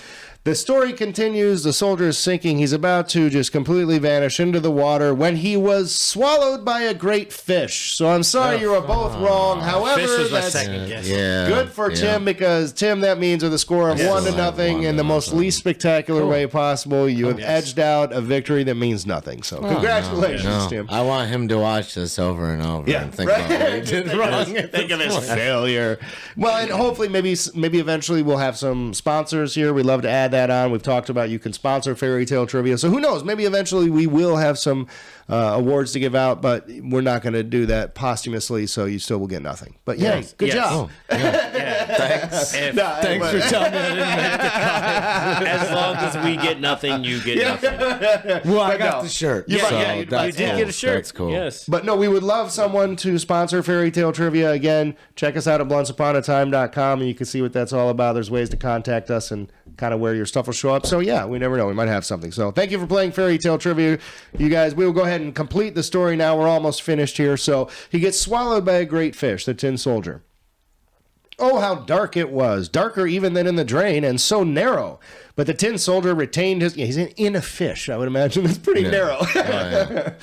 the story continues. The soldier is sinking. He's about to just completely vanish into the water when he was swallowed by a great fish. So I'm sorry you were both wrong. However, fish was my that's second guess. good for Tim because, Tim, that means with a score of 1-0 in the most least spectacular way possible, you have edged out a victory that means nothing. So congratulations, Tim. I want him to watch this over and over and think about what he did wrong. Think of his failure. Well, and hopefully maybe eventually we'll have some sponsors here. We'd love to add that on. We've talked about you can sponsor Fairy Tale Trivia. So who knows? Maybe eventually we will have some awards to give out, but we're not going to do that posthumously, so you still will get nothing. But yeah, good job. Thanks. Thanks for telling me I didn't make the cut. As long as we get nothing, you get nothing. Well, I got the shirt. You you did get a shirt. That's cool. Yes. But no, we would love someone to sponsor Fairy Tale Trivia. Again, check us out at bluntsuponatime.com, and you can see what that's all about. There's ways to contact us and kind of where your stuff will show up. So yeah, we never know. We might have something. So thank you for playing Fairy Tale Trivia. You guys, we will go ahead and complete the story now. We're almost finished here. So he gets swallowed by a great fish, the tin soldier. Oh, how dark it was, darker even than in the drain, and so narrow. But the tin soldier retained his... he's in a fish, I would imagine. It's pretty narrow. Oh, yeah.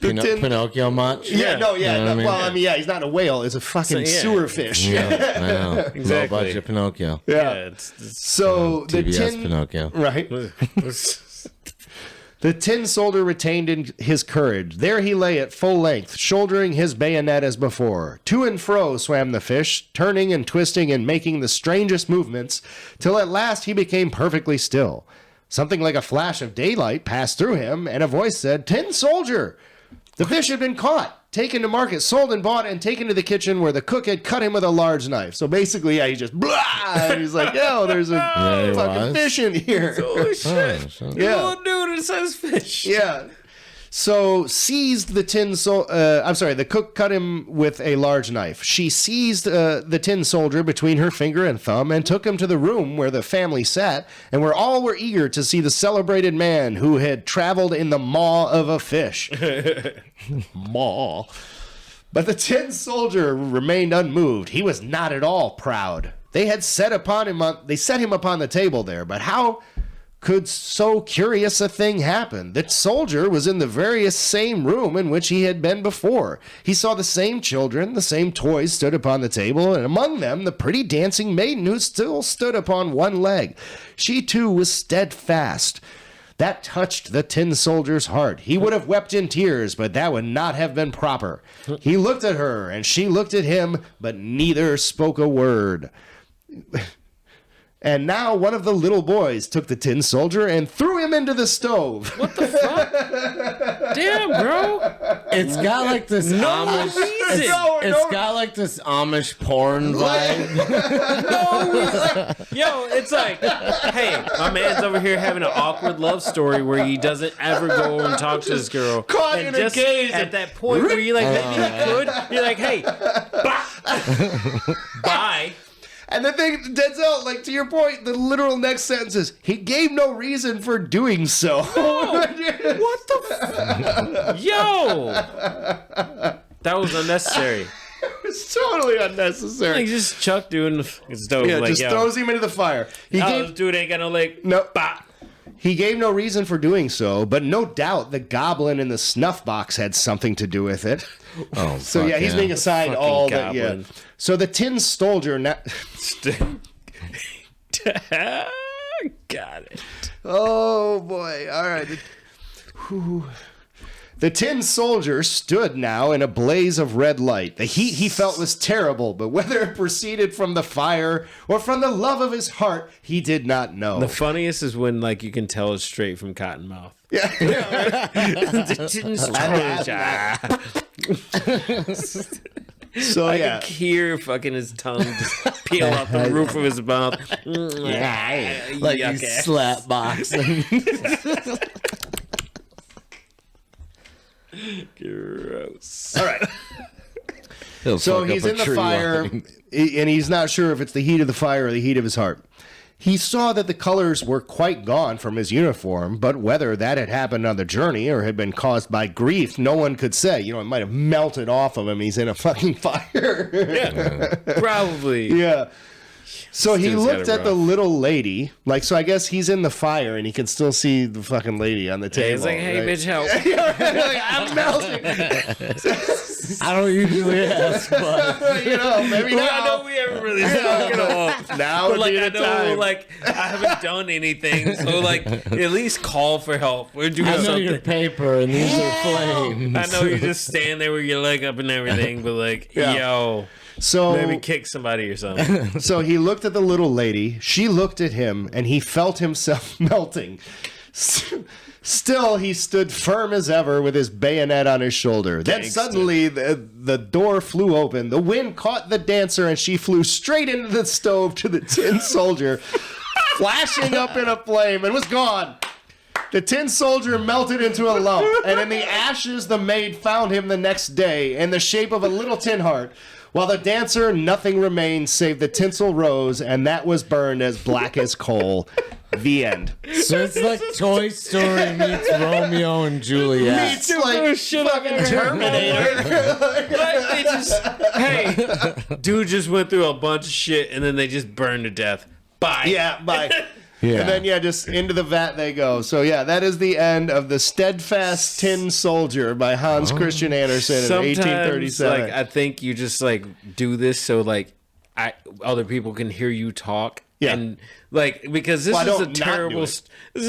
Pinocchio much? Yeah, no, yeah. You know what I mean? Well, I mean, yeah, he's not a whale. It's a fucking sewer fish. Yeah, I know. Exactly. Low budget Pinocchio. Yeah. It's So the TBS tin... Pinocchio. Right. The tin soldier retained in his courage. There he lay at full length, shouldering his bayonet as before. To and fro swam the fish, turning and twisting and making the strangest movements, till at last he became perfectly still. Something like a flash of daylight passed through him, and a voice said, "Tin soldier!" The fish had been caught, taken to market, sold and bought, and taken to the kitchen where the cook had cut him with a large knife. So basically, yeah, he just blah, and he's like, "Yo, there's a fucking fish in here." Holy shit. Yeah. Oh, dude, it says fish. Yeah. So seized the the cook cut him with a large knife. She seized the tin soldier between her finger and thumb and took him to the room where the family sat and where all were eager to see the celebrated man who had traveled in the maw of a fish. Maw. But the tin soldier remained unmoved. He was not at all proud. They had set him upon the table there, but how could so curious a thing happen? The soldier was in the very same room in which he had been before. He saw the same children, the same toys stood upon the table, and among them the pretty dancing maiden who still stood upon one leg. She too was steadfast. That touched the tin soldier's heart. He would have wept in tears, but that would not have been proper. He looked at her, and she looked at him, but neither spoke a word. And now one of the little boys took the tin soldier and threw him into the stove. What the fuck? Damn, bro. It's got like this Amish. It's got like this Amish porn vibe. Yo, it's like, hey, my man's over here having an awkward love story where he doesn't ever go and talk to this girl. Caught and in just a cage. at that point where you're like, maybe he could, you're like, hey, bye. And the thing, Denzale, like to your point, the literal next sentence is, he gave no reason for doing so. What the Yo! That was unnecessary. It's totally unnecessary. Like, just Chuck doing the stove. Yeah, like, just throws him into the fire. This dude ain't got no leg. No. He gave no reason for doing so, but no doubt the goblin in the snuff box had something to do with it. Oh, So yeah, he's being assigned Fucking all goblin. that. Yeah. So the tin soldier now. Got it. Oh boy! All right. Whew. The tin soldier stood now in a blaze of red light. The heat he felt was terrible, but whether it proceeded from the fire or from the love of his heart, he did not know. The funniest is when, like, you can tell it's straight from Cottonmouth. Yeah. The tin soldier. So I yeah. can hear fucking his tongue just peel off the roof of his mouth. Like Yuck you ass. slap boxing. Gross. All right. He'll So fuck he's up a in the tree fire, line. and he's not sure if it's the heat of the fire or the heat of his heart. He saw that the colors were quite gone from his uniform, but whether that had happened on the journey or had been caused by grief, no one could say. You know, it might have melted off of him. He's in a fucking fire. Yeah, probably. Yeah. So he dude's got looked it at the rough. little lady, like, so I guess he's in the fire and he can still see the fucking lady on the table. He's like, hey, right? bitch, help. Like, I'm melting. I don't usually ask, but You know, maybe Well, now. I know we haven't really spoken of. Now But would like, be I the know, time. like, I haven't done anything, so like, at least call for help. We're doing I know something. your paper and these are flames. I know you just stand there with your leg up and everything, but like, Yeah. yo, So maybe kick somebody or something. So he looked at the little lady, she looked at him, and he felt himself melting. Still, he stood firm as ever with his bayonet on his shoulder. Then Gangsta. suddenly, the door flew open. The wind caught the dancer, and she flew straight into the stove to the tin soldier, flashing up in a flame, and was gone. The tin soldier melted into a lump, and in the ashes the maid found him the next day in the shape of a little tin heart. While the dancer, nothing remained save the tinsel rose, and that was burned as black as coal. The end. So it's like Toy Story meets Romeo and Juliet. Meets like fucking Terminator. Like they just, hey, dude just went through a bunch of shit and then they just burned to death. Bye. Yeah, bye. Yeah. And then, just into the vat they go. So, that is the end of the Steadfast Tin Soldier by Hans Christian Andersen in Sometimes, 1837. like, I think you just, like, do this so, like, other people can hear you talk. Yeah. And, like, because this is a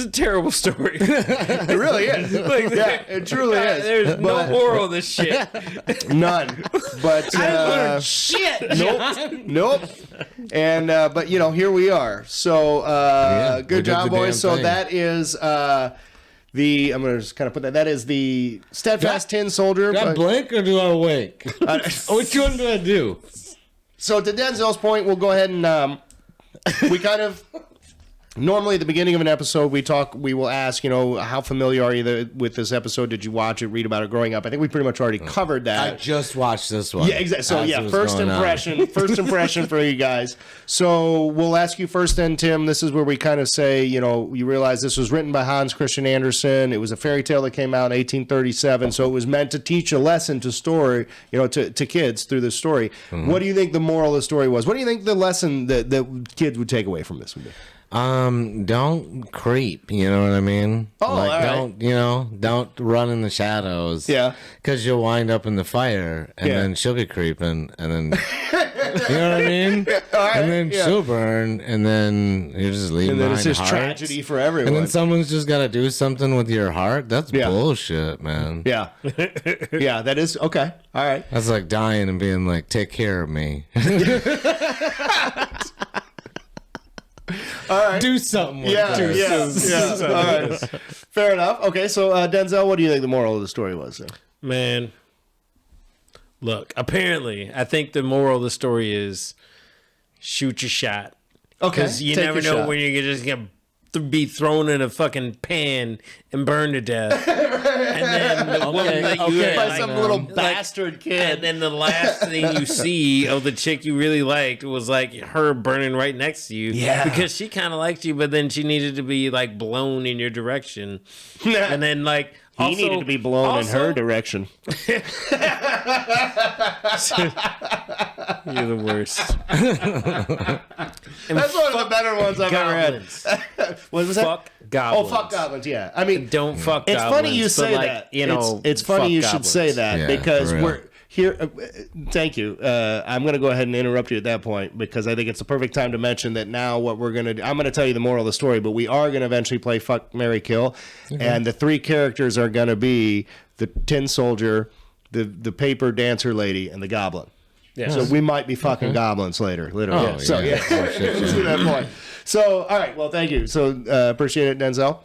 terrible story. It really is. Like, It truly is. There's no moral of this shit. None. But Shit. nope. And but here we are. So good job, boys. So that is the I'm gonna just kind of put that. That is the Steadfast Tin Soldier. Do I blink or do I wake? Which one do I do? So to Denzale's point, we'll go ahead and we kind of. Normally, at the beginning of an episode, we will ask, how familiar are you with this episode? Did you watch it, read about it growing up? I think we pretty much already covered that. I just watched this one. Yeah, exactly. So, first impression for you guys. So, we'll ask you first then, Tim. This is where we kind of say, you realize this was written by Hans Christian Andersen. It was a fairy tale that came out in 1837. So, it was meant to teach a lesson to kids through the story. Mm-hmm. What do you think the moral of the story was? What do you think the lesson that kids would take away from this would be? Don't creep, you know what I mean? Oh, like, all right. don't run in the shadows. Yeah. Because you'll wind up in the fire, and then she'll get creeping, and then, you know what I mean? All right, and then she'll burn, and then you're just leaving and then it's behind just hearts. tragedy for everyone. And then someone's just got to do something with your heart? That's bullshit, man. Yeah. Yeah, that is, okay. All right. That's like dying and being like, take care of me. All right. Do something with Yeah. All right. Fair enough. Okay, so Denzale, what do you think the moral of the story was? Man, look, apparently, I think the moral of the story is shoot your shot. Okay. Because you never know when you're just going to be thrown in a fucking pan and burned to death. And then the woman that you had, by some little bastard kid. And then the last thing you see of the chick you really liked was like her burning right next to you. Yeah. Because she kind of liked you, but then she needed to be like blown in your direction. And then like he needed to be blown in her direction. You're the worst. That's one of the better ones I've goblins. ever had. What was that? Fuck goblins. Oh, fuck goblins, yeah. I mean, don't fuck it's goblins. funny you say but, like, that. You know, it's funny you should goblins. say that Yeah, because for real. we're here. Thank you. I'm going to go ahead and interrupt you at that point because I think it's the perfect time to mention that now what we're going to do. I'm going to tell you the moral of the story, but we are going to eventually play Fuck, Marry, Kill. And the three characters are going to be the tin soldier, the paper dancer lady, and the goblin. Yeah. So we might be fucking goblins later, literally. Oh, So, yeah. Oh, shit, to that point. So, all right. Well, thank you. So, appreciate it, Denzale.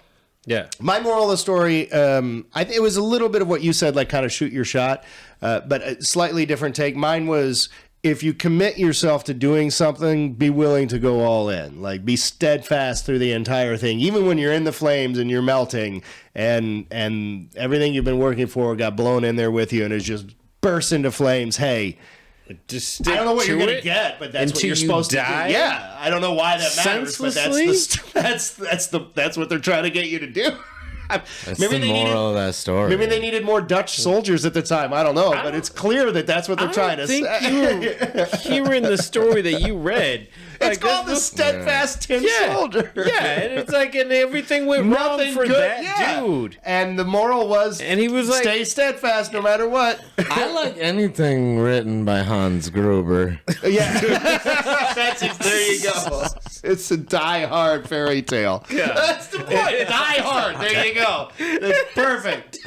Yeah. My moral of the story, I think it was a little bit of what you said, like kind of shoot your shot, but a slightly different take. Mine was, if you commit yourself to doing something, be willing to go all in. Like, be steadfast through the entire thing, even when you're in the flames and you're melting, and everything you've been working for got blown in there with you and is just burst into flames. Hey. Just I don't know what you're going to get, but that's what you're supposed to do. Yeah, I don't know why that matters, but that's what they're trying to get you to do. That's the moral of that story. Maybe they needed more Dutch soldiers at the time. I don't know, but it's clear that that's what they're trying to say. I think hearing the story that you read. It's called the Steadfast Tin Soldier. Yeah, and it's like, and everything went wrong for that dude. And the moral was, and he was like, stay steadfast no matter what. I like anything written by Hans Gruber. Yeah. There you go. It's a die-hard fairy tale. Yeah. That's the point. Die-hard. There you go. That's perfect.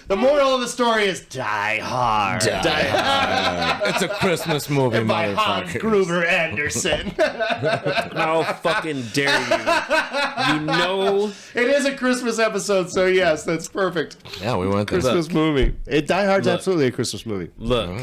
The moral of the story is die hard. Die hard. It's a Christmas movie, by Hans Gruber Andersen. How fucking dare you? You know it is a Christmas episode, so yes, that's perfect. Yeah, we went there. Christmas movie. Die Hard's absolutely a Christmas movie. Look,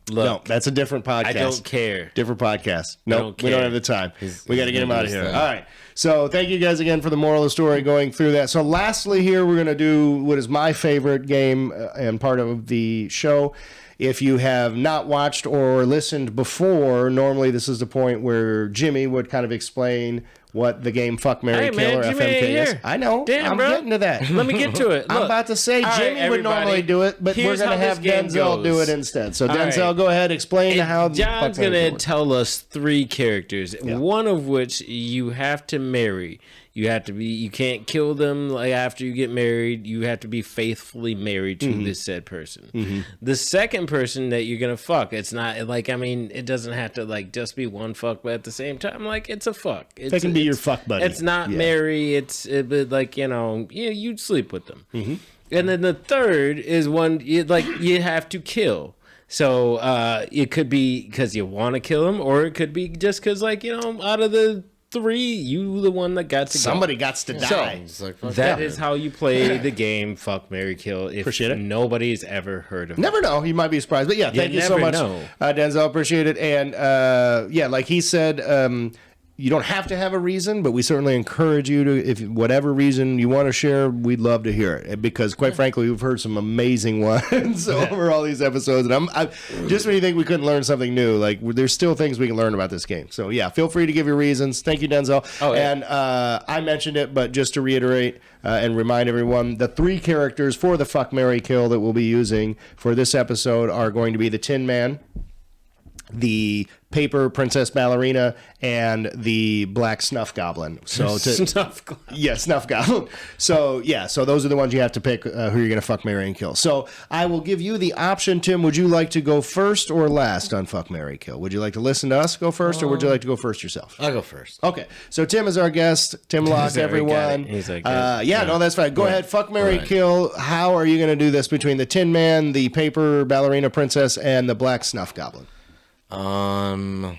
Look, No, that's a different podcast. I don't care. Different podcast. No, don't we don't care. have the time. We got to he's get him gonna out of do here. his All thing. right. So thank you guys again for the moral of the story going through that. So lastly here, we're going to do what is my favorite game and part of the show. If you have not watched or listened before, normally this is the point where Jimmy would kind of explain what the game Fuck, Marry, Hey, Kill man, or Jimmy ain't FMK is. here. I know. Damn, I'm bro. getting to that. Let me get to it. I'm Look. about to say All right, Jimmy would everybody, normally do it, but we're here's going to how have this game Denzale do goes. it instead. So All Denzale, right. go ahead, explain how John's Fuck, Marry, gonna Kill works. tell us 3 characters, one of which you have to marry. You have to be. You can't kill them like after you get married. You have to be faithfully married to this said person. The second person that you're gonna fuck, it's not like it doesn't have to like just be one fuck, but at the same time, like it's a fuck. They can be your fuck buddy. It's not Yeah. marry. But like you'd sleep with them. And then the third is one you have to kill. So it could be because you want to kill him, or it could be just because out of the 3, you the one that got to Somebody go. gots to die. It's like, fuck That yeah. is how you play the game Fuck, Marry, Kill. If Appreciate it. nobody's ever heard of it. Never know. You might be surprised. But yeah, thank you so never much, know. Denzale. Appreciate it. And yeah, like he said, you don't have to have a reason, but we certainly encourage you to, if whatever reason you want to share, we'd love to hear it. Because quite frankly, we've heard some amazing ones over all these episodes. And I'm just when you think we couldn't learn something new, like there's still things we can learn about this game. So yeah, feel free to give your reasons. Thank you, Denzale. Oh, yeah. And I mentioned it, but just to reiterate and remind everyone, the 3 characters for the Fuck, Marry, Kill that we'll be using for this episode are going to be the Tin Man, the Paper Princess Ballerina, and the Black Snuff Goblin. So Snuff Goblin. yeah, Snuff Goblin. So yeah, so those are the ones you have to pick who you're going to fuck, marry, and kill. So I will give you the option, Tim. Would you like to go first or last on Fuck, Marry, Kill? Would you like to listen to us go first, or would you like to go first yourself? I'll go first. Okay, so Tim is our guest. Tim Locke, He's already got everyone. it. He's like, yeah. No, that's fine. Go ahead. Fuck, marry, Right. kill. How are you going to do this between the Tin Man, the Paper Ballerina Princess, and the Black Snuff Goblin? I'm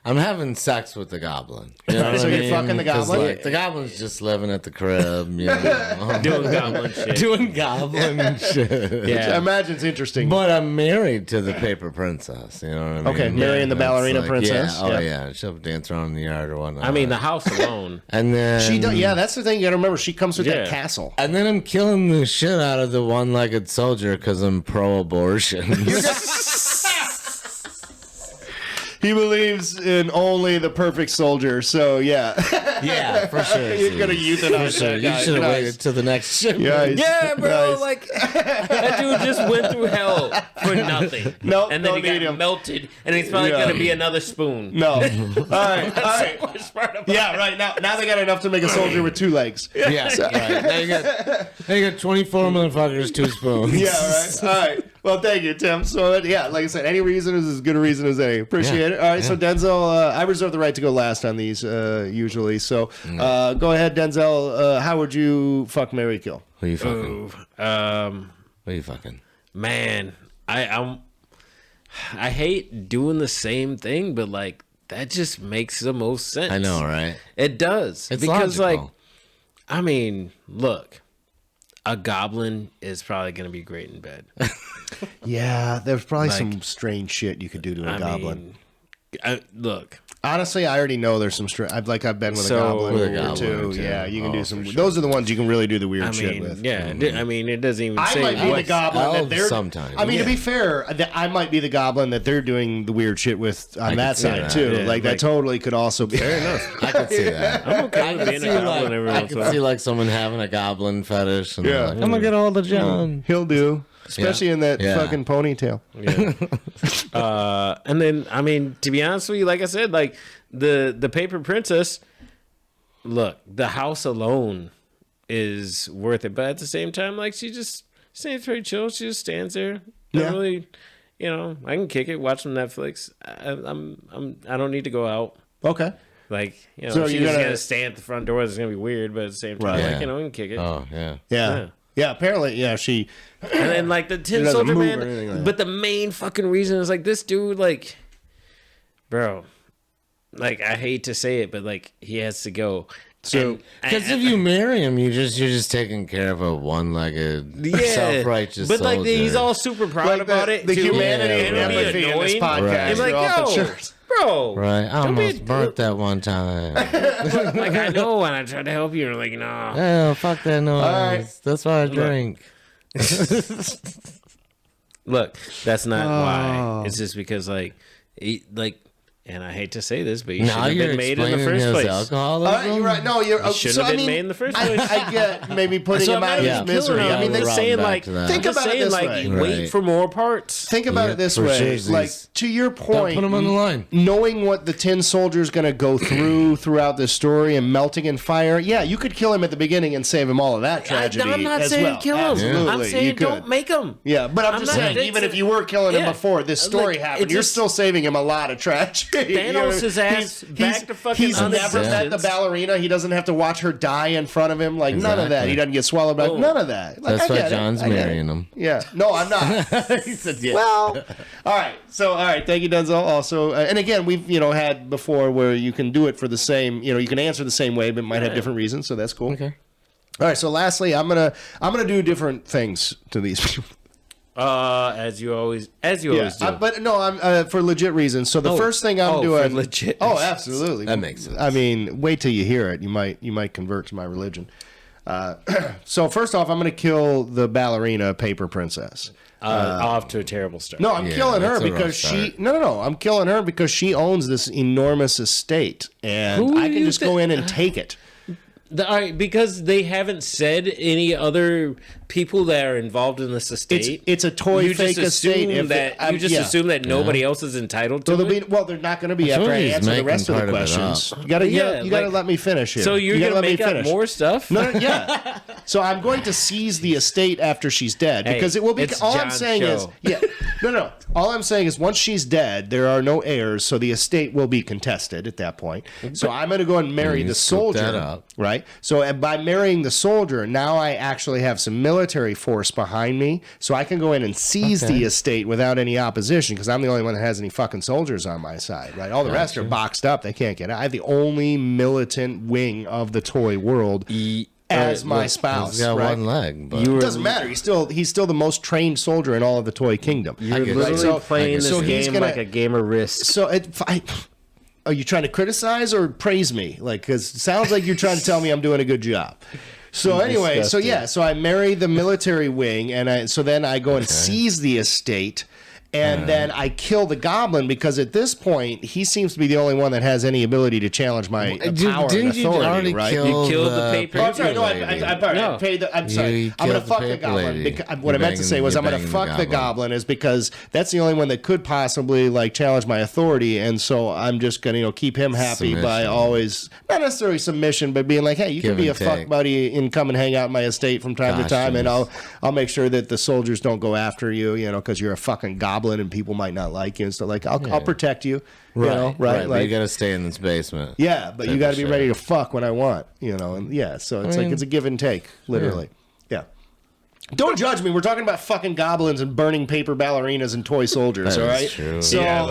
having sex with the goblin. You know what So I you're mean? fucking the 'Cause, goblin? like, the goblin's just living at the crib, you know, Doing goblin shit. doing goblin shit. Yeah. I imagine it's interesting. But I'm married to the paper princess. You know what I mean? Okay, marrying the that's ballerina princess. Yeah, Yeah. yeah. She'll dance around in the yard or whatnot. I mean, the house alone. and then She does, yeah, that's the thing you got to remember. She comes with that Yeah. castle. And then I'm killing the shit out of the one-legged soldier because I'm pro-abortion. He believes in only the perfect soldier. So yeah, yeah, for sure. you're gonna euthanize Sure, that you guy. should have Nice. waited till the next ship. Nice. Yeah, bro. Nice. Like that dude just went through hell for nothing. Nope, and then don't he need got him. melted, and he's probably Yeah. gonna be another spoon. No. All right. All right. Worst part about Yeah, right. Now they got enough to make a soldier with 2 legs. Yeah, right. Now you got 24 motherfuckers, 2 spoons. Yeah, right. All right. Well, thank you, Tim. So, yeah, like I said, any reason is as good a reason as any. Appreciate it. All right, so Denzale, I reserve the right to go last on these usually. So, go ahead, Denzale. How would you fuck, marry, kill? Who you fucking? Ooh, Who you fucking? man, I hate doing the same thing, but like that just makes the most sense. I know, right? It does. It's because logical. like I mean, look, a goblin is probably gonna be great in bed. Yeah, there's probably Like, some strange shit you could do to a goblin. Look, Honestly, I already know there's some strange. I've been with a So- goblin With a or goblin two. or two. Yeah, you can Oh, do for some. sure. Those are the ones you can really do the weird I shit mean, with. yeah, I mean, it doesn't even I say might be the what. goblin that Elves they're. sometimes. I mean, to be Yeah. fair, I might be the goblin that they're doing the weird shit with on I that could see side that. too. Yeah, like that like- totally could also be. Fair enough. I could see that. I'm okay with being a goblin every I once in a could while. see like someone having a goblin fetish. And Yeah. yeah. Like, I'm gonna get all the John. He'll do, especially in that Yeah. fucking ponytail. And then, I mean, to be honest with you, like I said, like the Paper Princess, look, the house alone is worth it, but at the same time, like she just seems pretty chill. She just stands there. Don't Yeah. really, I can kick it, watch some Netflix. I don't need to go out. Okay. Like, So she's you're just gonna- gonna stand at the front door. It's gonna be weird, but at the same time, Right. like, Yeah. we can kick it. Oh yeah. Yeah. Yeah. Yeah. Apparently, yeah. She. And then like the Tin doesn't Soldier move Man, or anything like that. but the main fucking reason is like this dude, like, bro, like I hate to say it, but like he has to go, So, Because if you marry him, you're just taking care of a one-legged, self-righteous but like soldier. he's all super proud like about it. the too. humanity And and it'll be empathy in this annoying. podcast. And like, are off the yo, charts. bro, Right, I don't be almost burnt that one time. like I know, and I tried to help you, and you're like, no. Oh, fuck that noise. right. That's why I drink. Look, that's not why. It's just because and I hate to say this, but you shouldn't have been made in the first place. Alcoholism? You're right. No, you're. Shouldn't so, have I been mean, made in the first place. I get maybe putting So him I'm out of not his killing misery. him. I mean, we're just routing saying back like, to that. Think I'm just about it saying this like, way. wait Right. for more parts. think about Yeah, it this for way. sure, Like Z's. to your Don't point, put him on the line. knowing what the Tin Soldier's going to go throughout this story and melting in fire. Yeah, you could kill him at the beginning and save him all of that tragedy. I'm not as saying well. kill him. Absolutely, I'm you saying could. don't make him. Yeah, but I'm just not- saying, it's even a- if you were killing him yeah. before this story Like, happened, it's you're just- still saving him a lot of tragedy. Thanos' his ass back to fucking He's never unexistence. met the ballerina. He doesn't have to watch her die in front of him. Like none of that. Exactly. He doesn't get swallowed by none of that. Like, That's I why get it. John's I get it. marrying him. Yeah. No, I'm not. He said, yeah. Well, all right. So, all right. Thank you, Denzale. Also, and again, we've had before where you can do it for the same. You can answer the same way, but might have different reasons. So that's cool. Okay. All right. So, lastly, I'm gonna do different things to these people. As you always do. But no, I'm for legit reasons. So the first thing I'm for doing, legit oh, reasons. absolutely, That makes sense. I mean, wait till you hear it. You might convert to my religion. So first off, I'm going to kill the ballerina paper princess. Off to a terrible start. No, I'm Yeah, killing her that's a rough because she. start. No. I'm killing her because she owns this enormous estate, and Who I do can you just go in and take it. All right, because they haven't said any other people that are involved in this estate. It's a toy you fake just estate. assume that assume that nobody else is entitled to So it. they're not going to be I'm after sure I he's answer the making rest of the part of it questions. up. You gotta like- let me finish here. So you're You gotta gonna let me make up finish. more stuff? No, yeah. So I'm going to seize the estate after she's dead because Hey, it will be. it's All I'm John's saying is, show. no. All I'm saying is, once she's dead, there are no heirs, so the estate will be contested at that point. So I'm going to go and marry You the scoop that soldier, up. right? So and by marrying the soldier, now I actually have some military force behind me, so I can go in and seize the estate without any opposition because I'm the only one that has any fucking soldiers on my side, right? All the rest are boxed up; they can't get out. I have the only militant wing of the toy world. As my spouse, He's got right? one leg, but It doesn't matter. He's still the most trained soldier in all of the toy kingdom. You're get literally it. So- playing so this he's game gonna- like a game of Risk. So are you trying to criticize or praise me? Like, because it sounds like you're trying to tell me I'm doing a good job. So anyway, so I marry the military wing, and then I go and seize the estate. And then I kill the goblin because at this point he seems to be the only one that has any ability to challenge my power and didn't you authority. already Right? kill You killed the paper Oh, I'm sorry. No, lady? I paid the. I'm sorry. You I'm gonna killed the fuck the paper goblin. lady. What I meant to say was I'm gonna fuck the goblin is because that's the only one that could possibly like challenge my authority, and so I'm just gonna keep him happy by Submission. always not necessarily submission, but being like, hey, you can Give be a and fuck take. buddy and come and hang out in my estate from time to time, and I'll make sure that the soldiers don't go after you, because you're a fucking goblin and people might not like you and stuff like. I'll protect you, right? But Like, you gotta stay in this basement. yeah, but you Type got to of be shit. ready to fuck when I want, and yeah, so it's like it's a give and take, literally. Yeah. Don't judge me. We're talking about fucking goblins and burning paper ballerinas and toy soldiers, That all is right? true. So Yeah,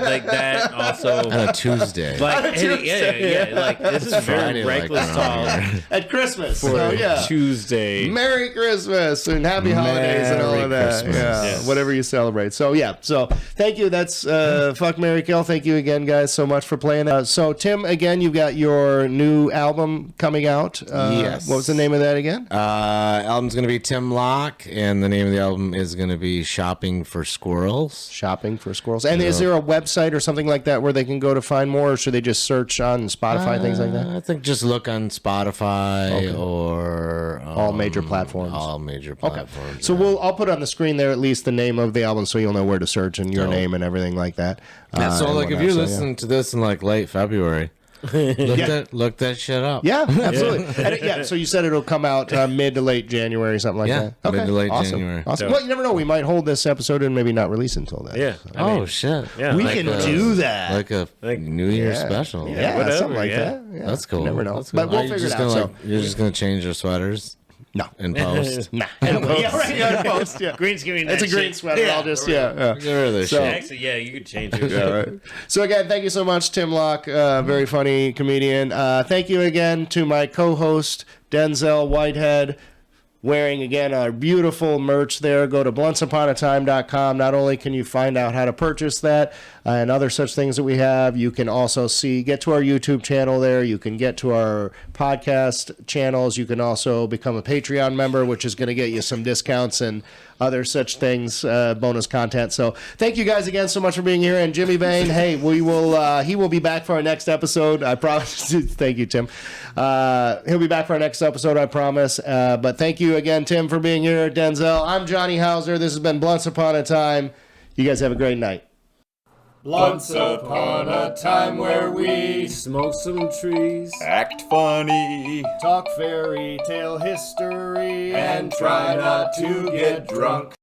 like that also. On a Tuesday. Like, yeah, like this is very Friday, like, reckless around talk here. at Christmas, so yeah. Tuesday. Merry Christmas and happy holidays and all of Merry that. Christmas. Yeah, Yes. whatever you celebrate. So yeah, so thank you. That's Fuck, Marry, Kill. Thank you again, guys, so much for playing. So Tim, again, you've got your new album coming out. Yes. What was the name of that again? Album's gonna be Tim Locke, and the name of the album is gonna be Shopping for Squirrels. Shopping for Squirrels. And is there a website or something like that where they can go to find more, or should they just search on Spotify, things like that? I think just look on Spotify or All major platforms. All major Okay. platforms. So I'll put on the screen there at least the name of the album so you'll know where to search and your name and everything like that. So and like if whatnot. you're So, yeah. listening to this in like late February, look that shit up. Yeah, absolutely. So you said it'll come out mid to late January, something like Yeah, that. mid to late awesome. January. Awesome. Well, you never know. We might hold this episode and maybe not release until then. Yeah. Oh shit. Yeah. We like can a- do that. Like a New Year's special. Yeah, whatever, something like yeah. that. Yeah. That's cool. Never know. That's cool. But we'll Are you figure it just out. gonna, you're just gonna change your sweaters. No. in post. Nah. Yeah, right. Yeah, post, yeah. Green screen. It's a green sweater. I'll just, Get rid of this So- shit. Actually, yeah, you could change it. Yeah, right. So again, thank you so much, Tim Locke, very funny comedian. Thank you again to my co-host, Denzale Whitehead, wearing again our beautiful merch there. Go to bluntsuponatime.com. Not only can you find out how to purchase that and other such things that we have, you can also get to our YouTube channel there. You can get to our podcast channels. You can also become a Patreon member, which is going to get you some discounts and other such things, bonus content. So thank you guys again so much for being here. And Jimmy Bain, hey, he will be back for our next episode. I promise. Thank you, Tim. He'll be back for our next episode, I promise. But thank you again, Tim, for being here. Denzale, I'm Johnny Hauser. This has been Blunts Upon a Time. You guys have a great night. Once upon a time where we Smoke some trees. act funny Talk fairy tale history and try not to get drunk.